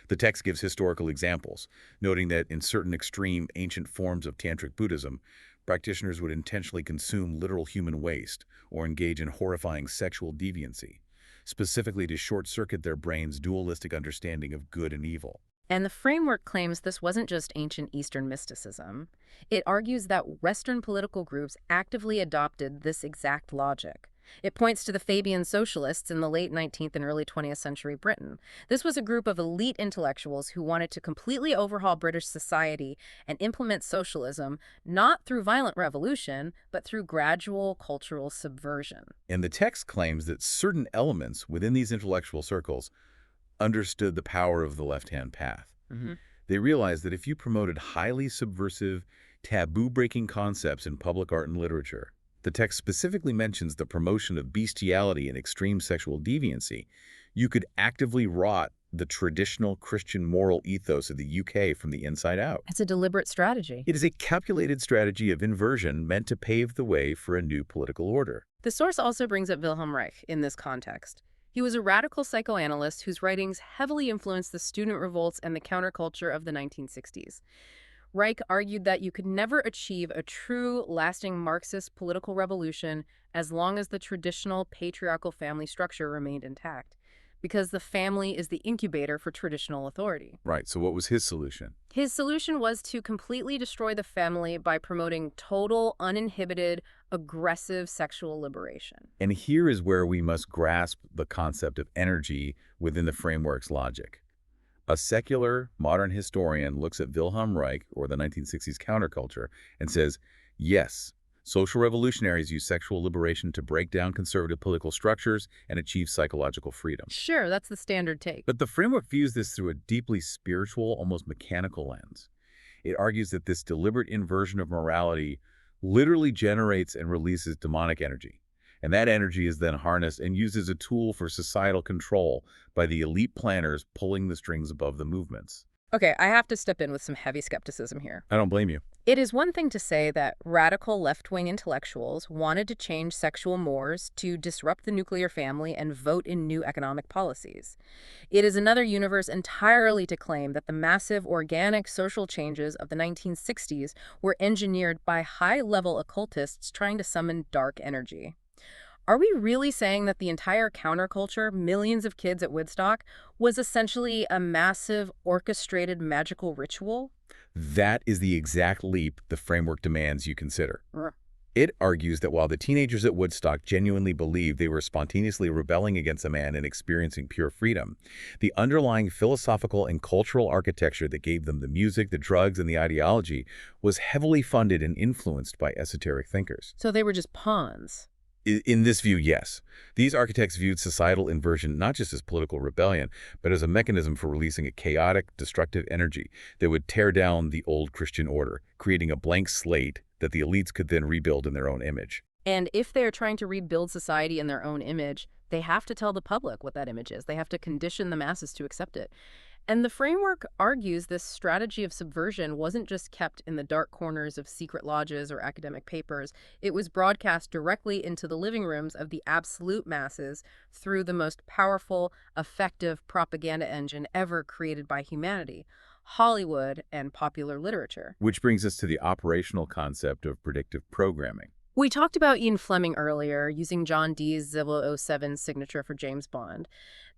Speaker 2: The text gives historical examples, noting that in certain extreme ancient forms of Tantric Buddhism, practitioners would intentionally consume literal human waste or engage in horrifying sexual deviancy, specifically to short-circuit their brain's dualistic understanding of good and evil.
Speaker 1: And the framework claims this wasn't just ancient Eastern mysticism. It argues that Western political groups actively adopted this exact logic. It points to the Fabian socialists in the late 19th and early 20th century Britain. This was a group of elite intellectuals who wanted to completely overhaul British society and implement socialism, not through violent revolution, but through gradual cultural subversion.
Speaker 2: And the text claims that certain elements within these intellectual circles understood the power of the left-hand path. They realized that if you promoted highly subversive, taboo-breaking concepts in public art and literature, the text specifically mentions the promotion of bestiality and extreme sexual deviancy, you could actively rot the traditional Christian moral ethos of the UK from the inside out.
Speaker 1: It's a deliberate strategy.
Speaker 2: It is a calculated strategy of inversion meant to pave the way for a new political order.
Speaker 1: The source also brings up Wilhelm Reich in this context. He was a radical psychoanalyst whose writings heavily influenced the student revolts and the counterculture of the 1960s. Reich argued that you could never achieve a true, lasting Marxist political revolution as long as the traditional patriarchal family structure remained intact, because the family is the incubator for traditional authority.
Speaker 2: Right, so what was his solution?
Speaker 1: His solution was to completely destroy the family by promoting total, uninhibited, aggressive sexual liberation.
Speaker 2: And here is where we must grasp the concept of energy within the framework's logic. A secular, modern historian looks at Wilhelm Reich, or the 1960s counterculture, and says, yes, social revolutionaries use sexual liberation to break down conservative political structures and achieve psychological freedom.
Speaker 1: Sure, that's the standard take.
Speaker 2: But the framework views this through a deeply spiritual, almost mechanical lens. It argues that this deliberate inversion of morality literally generates and releases demonic energy. And that energy is then harnessed and used as a tool for societal control by the elite planners pulling the strings above the movements.
Speaker 1: Okay, I have to step in with some heavy skepticism here.
Speaker 2: I don't blame you.
Speaker 1: It is one thing to say that radical left-wing intellectuals wanted to change sexual mores to disrupt the nuclear family and vote in new economic policies. It is another universe entirely to claim that the massive organic social changes of the 1960s were engineered by high-level occultists trying to summon dark energy. Are we really saying that the entire counterculture, millions of kids at Woodstock, was essentially a massive, orchestrated magical ritual?
Speaker 2: That is the exact leap the framework demands you consider.
Speaker 1: Mm.
Speaker 2: It argues that while the teenagers at Woodstock genuinely believed they were spontaneously rebelling against a man and experiencing pure freedom, the underlying philosophical and cultural architecture that gave them the music, the drugs, and the ideology was heavily funded and influenced by esoteric thinkers.
Speaker 1: So they were just pawns.
Speaker 2: In this view, yes. These architects viewed societal inversion not just as political rebellion, but as a mechanism for releasing a chaotic, destructive energy that would tear down the old Christian order, creating a blank slate that the elites could then rebuild in their own image.
Speaker 1: And if they're trying to rebuild society in their own image, they have to tell the public what that image is. They have to condition the masses to accept it. And the framework argues this strategy of subversion wasn't just kept in the dark corners of secret lodges or academic papers. It was broadcast directly into the living rooms of the absolute masses through the most powerful, effective propaganda engine ever created by humanity: Hollywood and popular literature.
Speaker 2: Which brings us to the operational concept of predictive programming.
Speaker 1: We talked about Ian Fleming earlier, using John Dee's 007 signature for James Bond.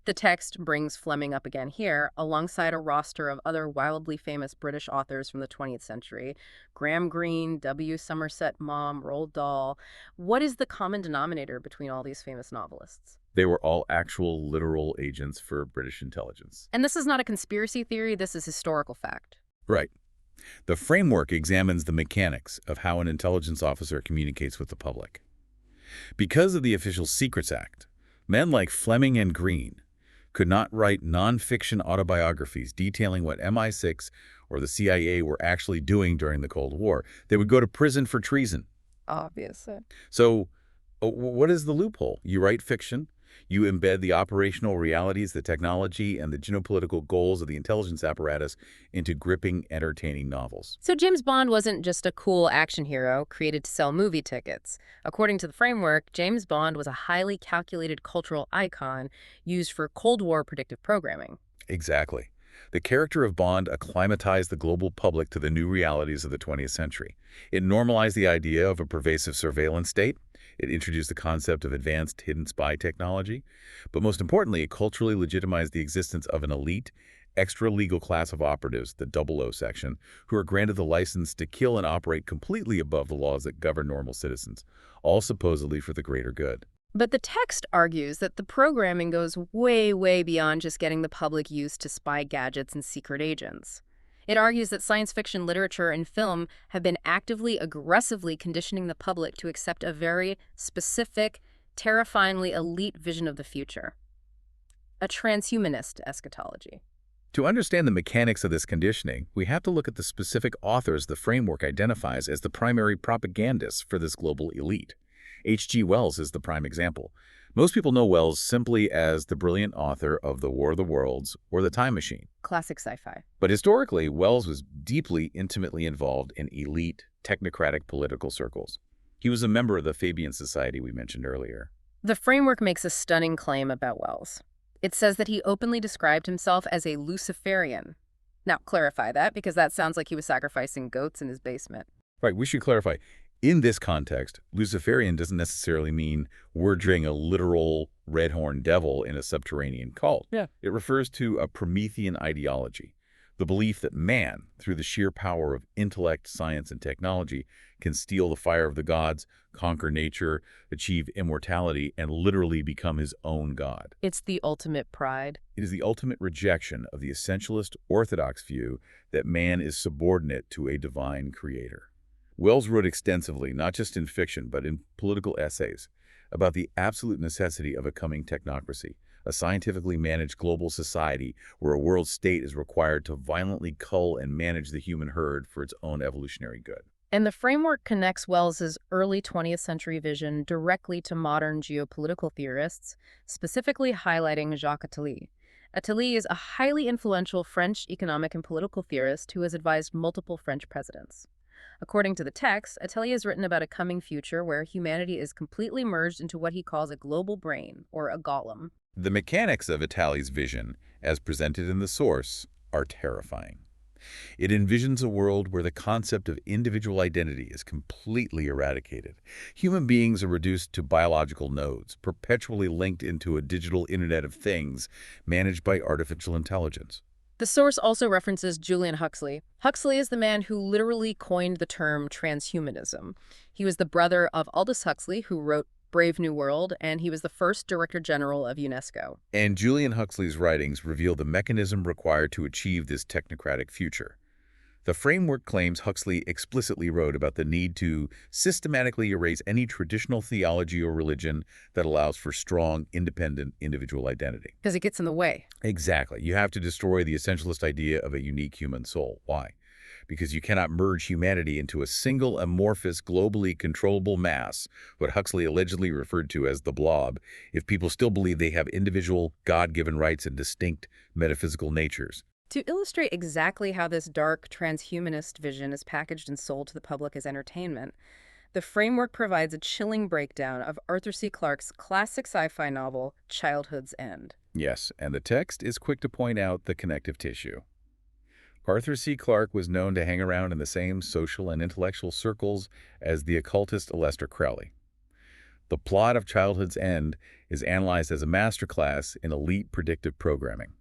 Speaker 1: The text brings Fleming up again here, alongside a roster of other wildly famous British authors from the 20th century: Graham Greene, W. Somerset Maugham, Roald Dahl. What is the common denominator between all these famous novelists?
Speaker 2: They were all actual, literal agents for British intelligence.
Speaker 1: And this is not a conspiracy theory, this is historical fact.
Speaker 2: Right. The framework examines the mechanics of how an intelligence officer communicates with the public. Because of the Official Secrets Act, men like Fleming and Greene could not write non-fiction autobiographies detailing what MI6 or the CIA were actually doing during the Cold War. They would go to prison for treason.
Speaker 1: Obviously.
Speaker 2: So, what is the loophole? You write fiction, you embed the operational realities, the technology, and the geopolitical goals of the intelligence apparatus into gripping, entertaining novels.
Speaker 1: So James Bond wasn't just a cool action hero created to sell movie tickets. According to the framework, James Bond was a highly calculated cultural icon used for Cold War predictive programming.
Speaker 2: Exactly. The character of Bond acclimatized the global public to the new realities of the 20th century. It normalized the idea of a pervasive surveillance state. It introduced the concept of advanced hidden spy technology. But most importantly, it culturally legitimized the existence of an elite, extra-legal class of operatives, the 00 section, who are granted the license to kill and operate completely above the laws that govern normal citizens, all supposedly for the greater good.
Speaker 1: But the text argues that the programming goes way, way beyond just getting the public used to spy gadgets and secret agents. It argues that science fiction literature and film have been actively, aggressively conditioning the public to accept a very specific, terrifyingly elite vision of the future: a transhumanist eschatology.
Speaker 2: To understand the mechanics of this conditioning, we have to look at the specific authors the framework identifies as the primary propagandists for this global elite. H.G. Wells is the prime example. Most people know Wells simply as the brilliant author of The War of the Worlds or The Time Machine.
Speaker 1: Classic sci-fi.
Speaker 2: But historically, Wells was deeply, intimately involved in elite, technocratic political circles. He was a member of the Fabian Society we mentioned earlier.
Speaker 1: The framework makes a stunning claim about Wells. It says that he openly described himself as a Luciferian. Now, clarify that, because that sounds like he was sacrificing goats in his basement.
Speaker 2: Right, we should clarify. In this context, Luciferian doesn't necessarily mean worshipping a literal red-horned devil in a subterranean cult.
Speaker 1: Yeah.
Speaker 2: It refers to a Promethean ideology, the belief that man, through the sheer power of intellect, science, and technology, can steal the fire of the gods, conquer nature, achieve immortality, and literally become his own god.
Speaker 1: It's the ultimate pride.
Speaker 2: It is the ultimate rejection of the essentialist Orthodox view that man is subordinate to a divine creator. Wells wrote extensively, not just in fiction, but in political essays, about the absolute necessity of a coming technocracy, a scientifically managed global society where a world state is required to violently cull and manage the human herd for its own evolutionary good.
Speaker 1: And the framework connects Wells's early 20th century vision directly to modern geopolitical theorists, specifically highlighting Jacques Attali. Attali is a highly influential French economic and political theorist who has advised multiple French presidents. According to the text, Attali has written about a coming future where humanity is completely merged into what he calls a global brain, or a golem.
Speaker 2: The mechanics of Attali's vision, as presented in the source, are terrifying. It envisions a world where the concept of individual identity is completely eradicated. Human beings are reduced to biological nodes, perpetually linked into a digital Internet of Things managed by artificial intelligence.
Speaker 1: The source also references Julian Huxley. Huxley is the man who literally coined the term transhumanism. He was the brother of Aldous Huxley, who wrote Brave New World, and he was the first Director General of UNESCO.
Speaker 2: And Julian Huxley's writings reveal the mechanism required to achieve this technocratic future. The framework claims Huxley explicitly wrote about the need to systematically erase any traditional theology or religion that allows for strong, independent individual identity.
Speaker 1: Because it gets in the way.
Speaker 2: Exactly. You have to destroy the essentialist idea of a unique human soul. Why? Because you cannot merge humanity into a single amorphous, globally controllable mass, what Huxley allegedly referred to as the blob, if people still believe they have individual, God-given rights and distinct metaphysical natures.
Speaker 1: To illustrate exactly how this dark transhumanist vision is packaged and sold to the public as entertainment, the framework provides a chilling breakdown of Arthur C. Clarke's classic sci-fi novel, Childhood's End.
Speaker 2: Yes, and the text is quick to point out the connective tissue. Arthur C. Clarke was known to hang around in the same social and intellectual circles as the occultist Aleister Crowley. The plot of Childhood's End is analyzed as a masterclass in elite predictive programming.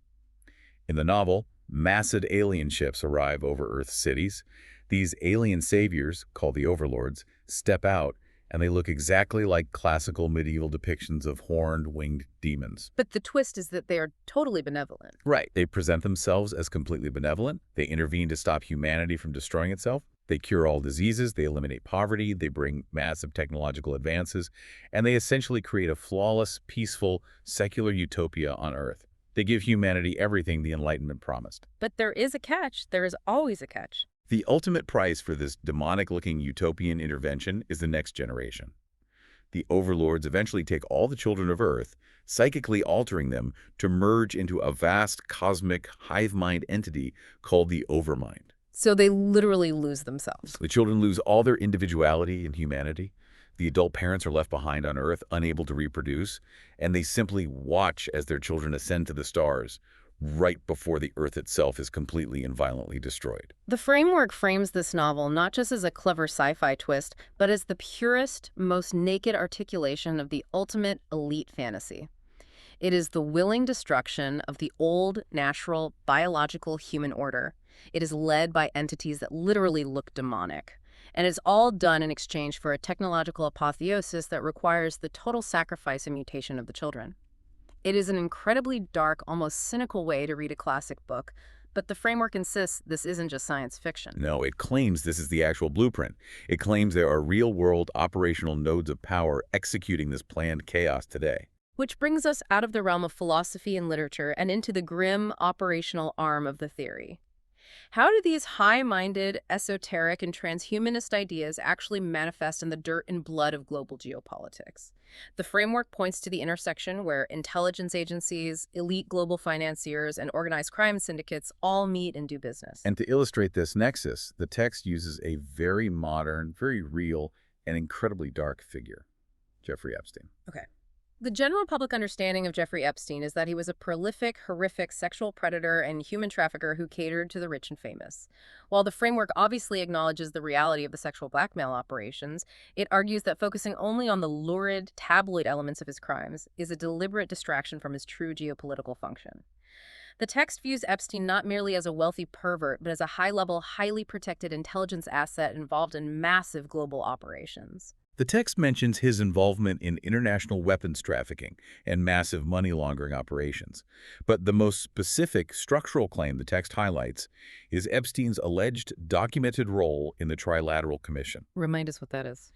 Speaker 2: In the novel, massive alien ships arrive over Earth's cities. These alien saviors, called the overlords, step out, and they look exactly like classical medieval depictions of horned, winged demons.
Speaker 1: But the twist is that they are totally benevolent.
Speaker 2: Right. They present themselves as completely benevolent. They intervene to stop humanity from destroying itself. They cure all diseases. They eliminate poverty. They bring massive technological advances. And they essentially create a flawless, peaceful, secular utopia on Earth. They give humanity everything the Enlightenment promised.
Speaker 1: But there is a catch. There is always a catch.
Speaker 2: The ultimate price for this demonic-looking utopian intervention is the next generation. The overlords eventually take all the children of Earth, psychically altering them to merge into a vast cosmic hive mind entity called the Overmind.
Speaker 1: So they literally lose themselves.
Speaker 2: The children lose all their individuality and humanity. The adult parents are left behind on Earth, unable to reproduce, and they simply watch as their children ascend to the stars, right before the Earth itself is completely and violently destroyed.
Speaker 1: The framework frames this novel not just as a clever sci-fi twist, but as the purest, most naked articulation of the ultimate elite fantasy. It is the willing destruction of the old, natural, biological human order. It is led by entities that literally look demonic. And it's all done in exchange for a technological apotheosis that requires the total sacrifice and mutation of the children. It is an incredibly dark, almost cynical way to read a classic book, but the framework insists this isn't just science fiction.
Speaker 2: No, it claims this is the actual blueprint. It claims there are real-world operational nodes of power executing this planned chaos today.
Speaker 1: Which brings us out of the realm of philosophy and literature and into the grim operational arm of the theory. How do these high-minded, esoteric, and transhumanist ideas actually manifest in the dirt and blood of global geopolitics? The framework points to the intersection where intelligence agencies, elite global financiers, and organized crime syndicates all meet and do business.
Speaker 2: And to illustrate this nexus, the text uses a very modern, very real, and incredibly dark figure, Jeffrey Epstein.
Speaker 1: Okay. The general public understanding of Jeffrey Epstein is that he was a prolific, horrific sexual predator and human trafficker who catered to the rich and famous. While the framework obviously acknowledges the reality of the sexual blackmail operations, it argues that focusing only on the lurid, tabloid elements of his crimes is a deliberate distraction from his true geopolitical function. The text views Epstein not merely as a wealthy pervert, but as a high-level, highly protected intelligence asset involved in massive global operations.
Speaker 2: The text mentions his involvement in international weapons trafficking and massive money laundering operations. But the most specific structural claim the text highlights is Epstein's alleged documented role in the Trilateral Commission.
Speaker 1: Remind us what that is.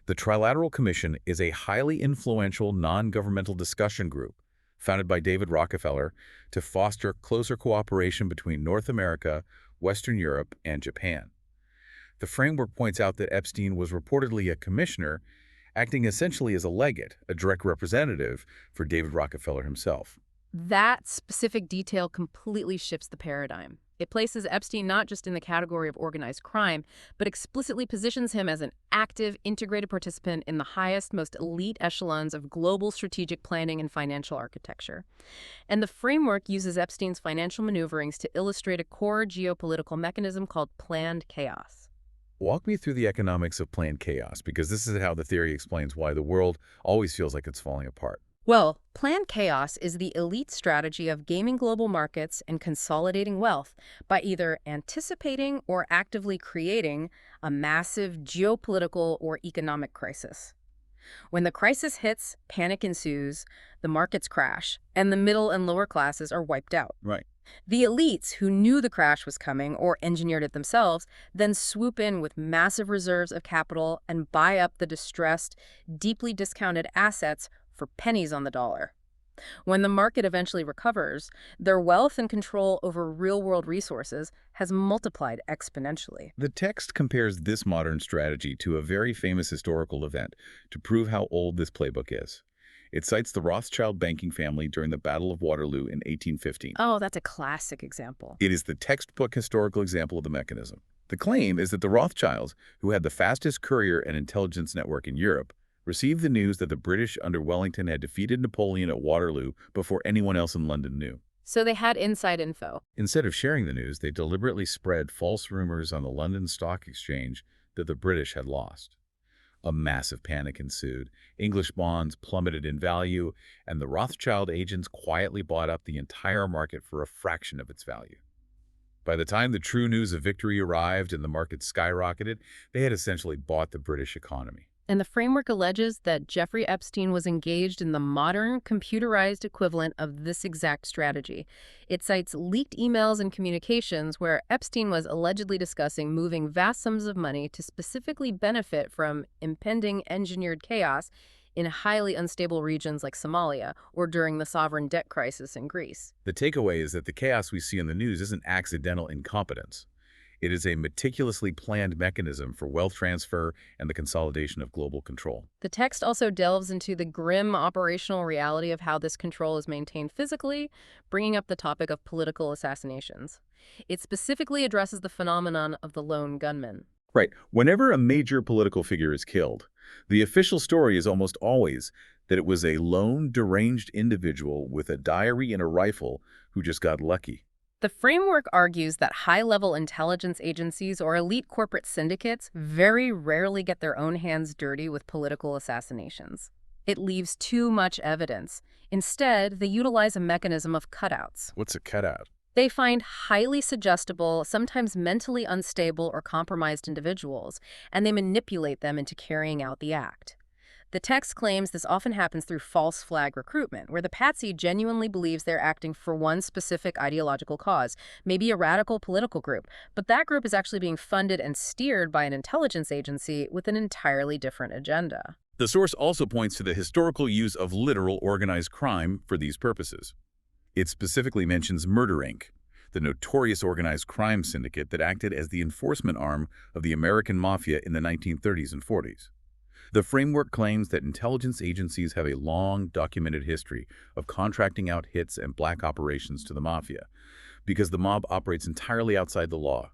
Speaker 2: The Trilateral Commission is a highly influential non-governmental discussion group founded by David Rockefeller to foster closer cooperation between North America, Western Europe, and Japan. The framework points out that Epstein was reportedly a commissioner, acting essentially as a legate, a direct representative for David Rockefeller himself.
Speaker 1: That specific detail completely shifts the paradigm. It places Epstein not just in the category of organized crime, but explicitly positions him as an active, integrated participant in the highest, most elite echelons of global strategic planning and financial architecture. And the framework uses Epstein's financial maneuverings to illustrate a core geopolitical mechanism called planned chaos.
Speaker 2: Walk me through the economics of planned chaos, because this is how the theory explains why the world always feels like it's falling apart.
Speaker 1: Well, planned chaos is the elite strategy of gaming global markets and consolidating wealth by either anticipating or actively creating a massive geopolitical or economic crisis. When the crisis hits, panic ensues, the markets crash, and the middle and lower classes are wiped out.
Speaker 2: Right.
Speaker 1: The elites, who knew the crash was coming or engineered it themselves, then swoop in with massive reserves of capital and buy up the distressed, deeply discounted assets for pennies on the dollar. When the market eventually recovers, their wealth and control over real-world resources has multiplied exponentially.
Speaker 2: The text compares this modern strategy to a very famous historical event to prove how old this playbook is. It cites the Rothschild banking family during the Battle of Waterloo in 1815.
Speaker 1: Oh, that's a classic example.
Speaker 2: It is the textbook historical example of the mechanism. The claim is that the Rothschilds, who had the fastest courier and intelligence network in Europe, received the news that the British under Wellington had defeated Napoleon at Waterloo before anyone else in London knew.
Speaker 1: So they had inside info.
Speaker 2: Instead of sharing the news, they deliberately spread false rumors on the London Stock Exchange that the British had lost. A massive panic ensued. English bonds plummeted in value, and the Rothschild agents quietly bought up the entire market for a fraction of its value. By the time the true news of victory arrived and the market skyrocketed, they had essentially bought the British economy.
Speaker 1: And the framework alleges that Jeffrey Epstein was engaged in the modern, computerized equivalent of this exact strategy. It cites leaked emails and communications where Epstein was allegedly discussing moving vast sums of money to specifically benefit from impending engineered chaos in highly unstable regions like Somalia or during the sovereign debt crisis in Greece.
Speaker 2: The takeaway is that the chaos we see in the news isn't accidental incompetence. It is a meticulously planned mechanism for wealth transfer and the consolidation of global control.
Speaker 1: The text also delves into the grim operational reality of how this control is maintained physically, bringing up the topic of political assassinations. It specifically addresses the phenomenon of the lone gunman.
Speaker 2: Right. Whenever a major political figure is killed, the official story is almost always that it was a lone, deranged individual with a diary and a rifle who just got lucky.
Speaker 1: The framework argues that high-level intelligence agencies or elite corporate syndicates very rarely get their own hands dirty with political assassinations. It leaves too much evidence. Instead, they utilize a mechanism of cutouts.
Speaker 2: What's a cutout?
Speaker 1: They find highly suggestible, sometimes mentally unstable or compromised individuals, and they manipulate them into carrying out the act. The text claims this often happens through false flag recruitment, where the patsy genuinely believes they're acting for one specific ideological cause, maybe a radical political group, but that group is actually being funded and steered by an intelligence agency with an entirely different agenda.
Speaker 2: The source also points to the historical use of literal organized crime for these purposes. It specifically mentions Murder, Inc., the notorious organized crime syndicate that acted as the enforcement arm of the American Mafia in the 1930s and 40s. The framework claims that intelligence agencies have a long, documented history of contracting out hits and black operations to the Mafia, because the mob operates entirely outside the law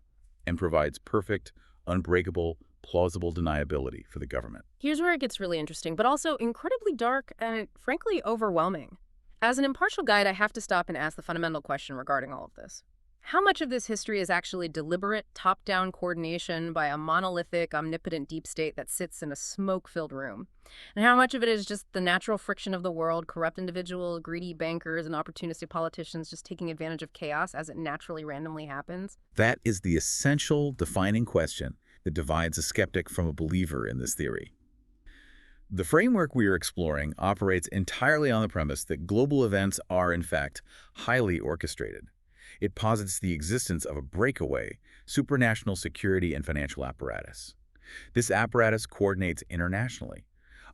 Speaker 2: and provides perfect, unbreakable, plausible deniability for the government.
Speaker 1: Here's where it gets really interesting, but also incredibly dark and, frankly, overwhelming. As an impartial guide, I have to stop and ask the fundamental question regarding all of this. How much of this history is actually deliberate, top-down coordination by a monolithic, omnipotent deep state that sits in a smoke-filled room? And how much of it is just the natural friction of the world, corrupt individuals, greedy bankers, and opportunistic politicians just taking advantage of chaos as it naturally, randomly happens?
Speaker 2: That is the essential defining question that divides a skeptic from a believer in this theory. The framework we are exploring operates entirely on the premise that global events are, in fact, highly orchestrated. It posits the existence of a breakaway, supranational security and financial apparatus. This apparatus coordinates internationally,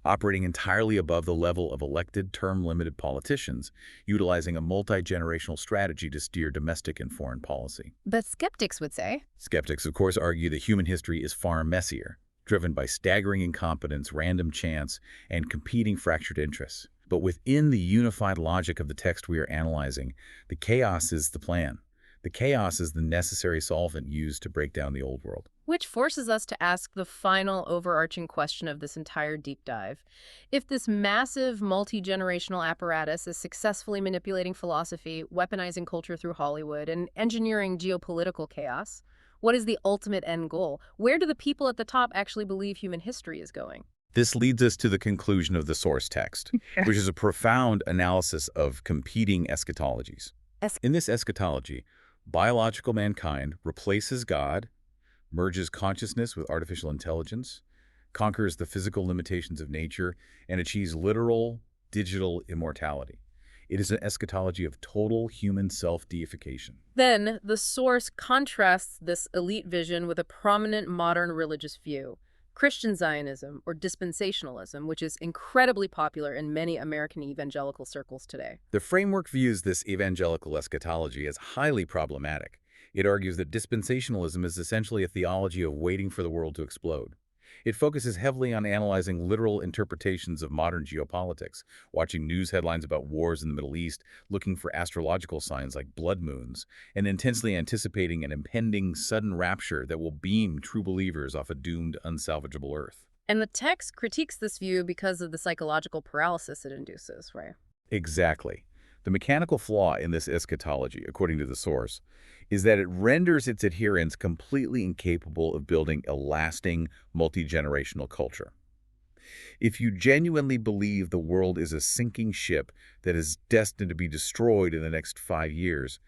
Speaker 2: operating entirely above the level of elected, term-limited politicians, utilizing a multi-generational strategy to steer domestic and foreign policy.
Speaker 1: But skeptics would say.
Speaker 2: Skeptics, of course, argue that human history is far messier, driven by staggering incompetence, random chance, and competing fractured interests. But within the unified logic of the text we are analyzing, the chaos is the plan. The chaos is the necessary solvent used to break down the old world.
Speaker 1: Which forces us to ask the final overarching question of this entire deep dive. If this massive multi-generational apparatus is successfully manipulating philosophy, weaponizing culture through Hollywood, and engineering geopolitical chaos, what is the ultimate end goal? Where do the people at the top actually believe human history is going?
Speaker 2: This leads us to the conclusion of the source text, which is a profound analysis of competing eschatologies. In this eschatology, biological mankind replaces God, merges consciousness with artificial intelligence, conquers the physical limitations of nature, and achieves literal, digital immortality. It is an eschatology of total human self-deification.
Speaker 1: Then, the source contrasts this elite vision with a prominent modern religious view, Christian Zionism, or dispensationalism, which is incredibly popular in many American evangelical circles today.
Speaker 2: The framework views this evangelical eschatology as highly problematic. It argues that dispensationalism is essentially a theology of waiting for the world to explode. It focuses heavily on analyzing literal interpretations of modern geopolitics, watching news headlines about wars in the Middle East, looking for astrological signs like blood moons, and intensely anticipating an impending sudden rapture that will beam true believers off a doomed, unsalvageable earth.
Speaker 1: And the text critiques this view because of the psychological paralysis it induces, right?
Speaker 2: Exactly. The mechanical flaw in this eschatology, according to the source, is that it renders its adherents completely incapable of building a lasting, multi-generational culture. If you genuinely believe the world is a sinking ship that is destined to be destroyed in the next 5 years,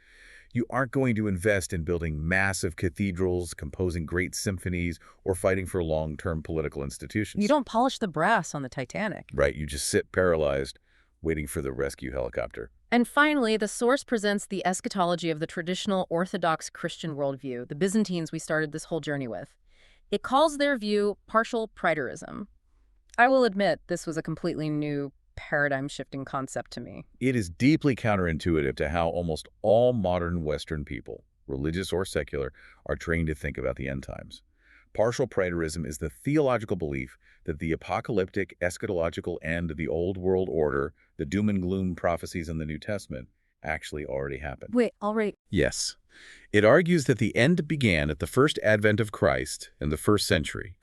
Speaker 2: you aren't going to invest in building massive cathedrals, composing great symphonies, or fighting for long-term political institutions.
Speaker 1: You don't polish the brass on the Titanic.
Speaker 2: Right, you just sit paralyzed, waiting for the rescue helicopter.
Speaker 1: And finally, the source presents the eschatology of the traditional Orthodox Christian worldview, the Byzantines we started this whole journey with. It calls their view partial preterism. I will admit this was a completely new paradigm-shifting concept to me.
Speaker 2: It is deeply counterintuitive to how almost all modern Western people, religious or secular, are trained to think about the end times. Partial preterism is the theological belief that the apocalyptic, eschatological end of the old world order, the doom and gloom prophecies in the New Testament, actually already happened.
Speaker 1: Wait, all right.
Speaker 2: Yes. It argues that the end began at the first advent of Christ in the first century,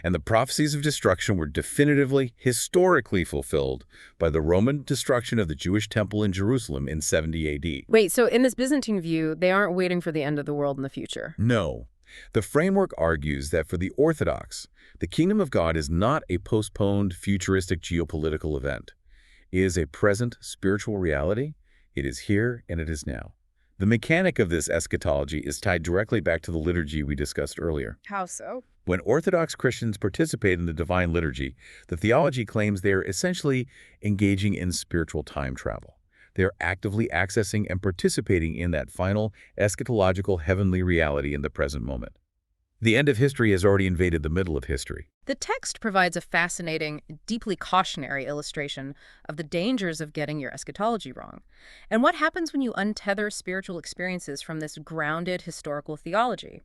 Speaker 2: and the prophecies of destruction were definitively, historically fulfilled by the Roman destruction of the Jewish temple in Jerusalem in 70 AD.
Speaker 1: Wait, so in this Byzantine view, they aren't waiting for the end of the world in the future?
Speaker 2: No. The framework argues that for the Orthodox, the kingdom of God is not a postponed, futuristic geopolitical event. It is a present spiritual reality. It is here and it is now. The mechanic of this eschatology is tied directly back to the liturgy we discussed earlier.
Speaker 1: How so?
Speaker 2: When Orthodox Christians participate in the divine liturgy, the theology claims they are essentially engaging in spiritual time travel. They are actively accessing and participating in that final eschatological heavenly reality in the present moment. The end of history has already invaded the middle of history.
Speaker 1: The text provides a fascinating, deeply cautionary illustration of the dangers of getting your eschatology wrong, and what happens when you untether spiritual experiences from this grounded historical theology.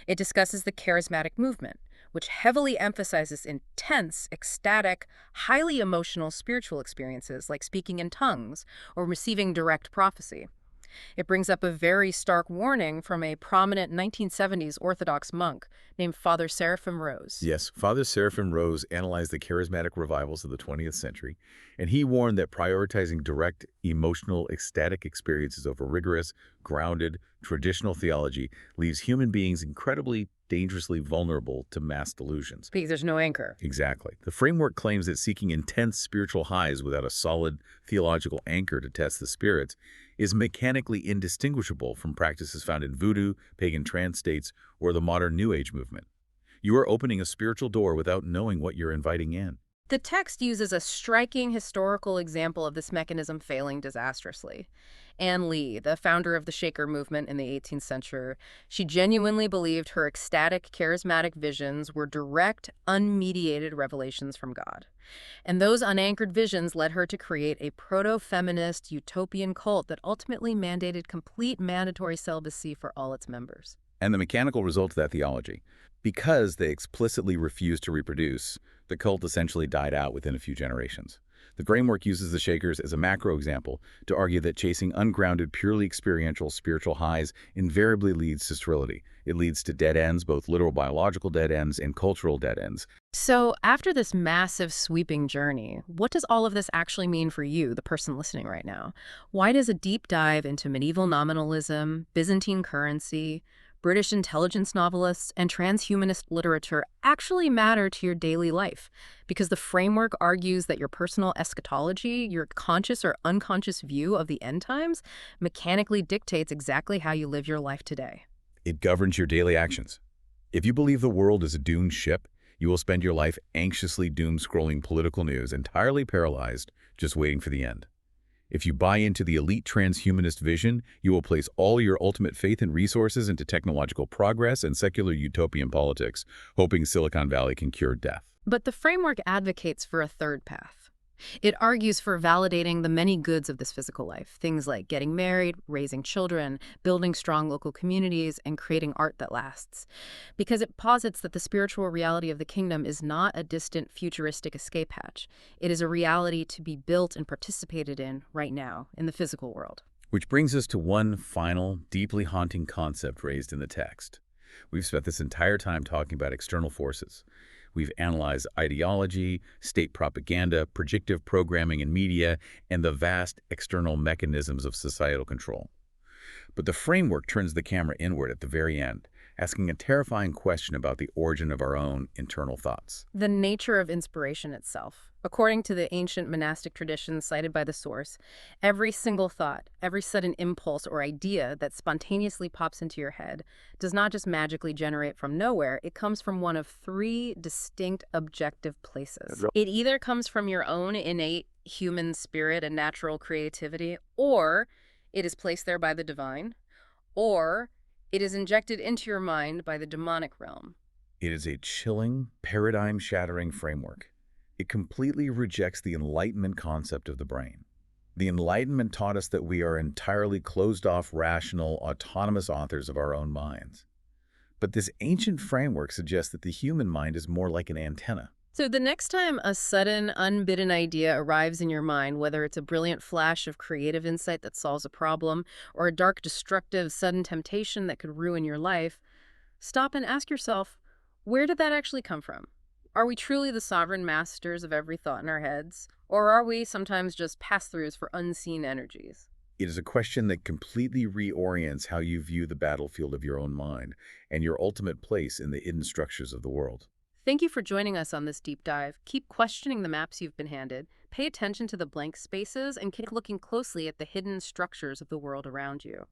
Speaker 1: It discusses the charismatic movement, which heavily emphasizes intense, ecstatic, highly emotional spiritual experiences like speaking in tongues or receiving direct prophecy. It brings up a very stark warning from a prominent 1970s Orthodox monk named Father Seraphim Rose.
Speaker 2: Yes, Father Seraphim Rose analyzed the charismatic revivals of the 20th century, and he warned that prioritizing direct, emotional, ecstatic experiences over rigorous, grounded, traditional theology leaves human beings incredibly, dangerously vulnerable to mass delusions.
Speaker 1: Because there's no anchor.
Speaker 2: Exactly. The framework claims that seeking intense spiritual highs without a solid theological anchor to test the spirits is mechanically indistinguishable from practices found in voodoo, pagan trance states, or the modern New Age movement. You are opening a spiritual door without knowing what you're inviting in.
Speaker 1: The text uses a striking historical example of this mechanism failing disastrously. Anne Lee, the founder of the Shaker movement in the 18th century, she genuinely believed her ecstatic, charismatic visions were direct, unmediated revelations from God. And those unanchored visions led her to create a proto-feminist utopian cult that ultimately mandated complete mandatory celibacy for all its members.
Speaker 2: And the mechanical result of that theology, because they explicitly refused to reproduce, the cult essentially died out within a few generations. The framework uses the Shakers as a macro example to argue that chasing ungrounded, purely experiential spiritual highs invariably leads to sterility. It leads to dead ends, both literal biological dead ends and cultural dead ends.
Speaker 1: So, after this massive, sweeping journey, what does all of this actually mean for you, the person listening right now? Why does a deep dive into medieval nominalism, Byzantine currency, British intelligence novelists, and transhumanist literature actually matter to your daily life? Because the framework argues that your personal eschatology, your conscious or unconscious view of the end times, mechanically dictates exactly how you live your life today.
Speaker 2: It governs your daily actions. If you believe the world is a doomed ship, you will spend your life anxiously doom-scrolling political news, entirely paralyzed, just waiting for the end. If you buy into the elite transhumanist vision, you will place all your ultimate faith and resources into technological progress and secular utopian politics, hoping Silicon Valley can cure death.
Speaker 1: But the framework advocates for a third path. It argues for validating the many goods of this physical life, things like getting married, raising children, building strong local communities, and creating art that lasts. Because it posits that the spiritual reality of the kingdom is not a distant, futuristic escape hatch. It is a reality to be built and participated in right now, in the physical world.
Speaker 2: Which brings us to one final, deeply haunting concept raised in the text. We've spent this entire time talking about external forces. We've analyzed ideology, state propaganda, predictive programming in media, and the vast external mechanisms of societal control. But the framework turns the camera inward at the very end, asking a terrifying question about the origin of our own internal thoughts.
Speaker 1: The nature of inspiration itself. According to the ancient monastic traditions cited by the source, every single thought, every sudden impulse or idea that spontaneously pops into your head does not just magically generate from nowhere, it comes from one of three distinct objective places. It either comes from your own innate human spirit and natural creativity, or it is placed there by the divine, or it is injected into your mind by the demonic realm.
Speaker 2: It is a chilling, paradigm-shattering framework. It completely rejects the Enlightenment concept of the brain. The Enlightenment taught us that we are entirely closed-off, rational, autonomous authors of our own minds. But this ancient framework suggests that the human mind is more like an antenna.
Speaker 1: So the next time a sudden, unbidden idea arrives in your mind, whether it's a brilliant flash of creative insight that solves a problem, or a dark, destructive, sudden temptation that could ruin your life, stop and ask yourself, where did that actually come from? Are we truly the sovereign masters of every thought in our heads? Or are we sometimes just pass-throughs for unseen energies?
Speaker 2: It is a question that completely reorients how you view the battlefield of your own mind and your ultimate place in the hidden structures of the world.
Speaker 1: Thank you for joining us on this deep dive. Keep questioning the maps you've been handed, pay attention to the blank spaces, and keep looking closely at the hidden structures of the world around you.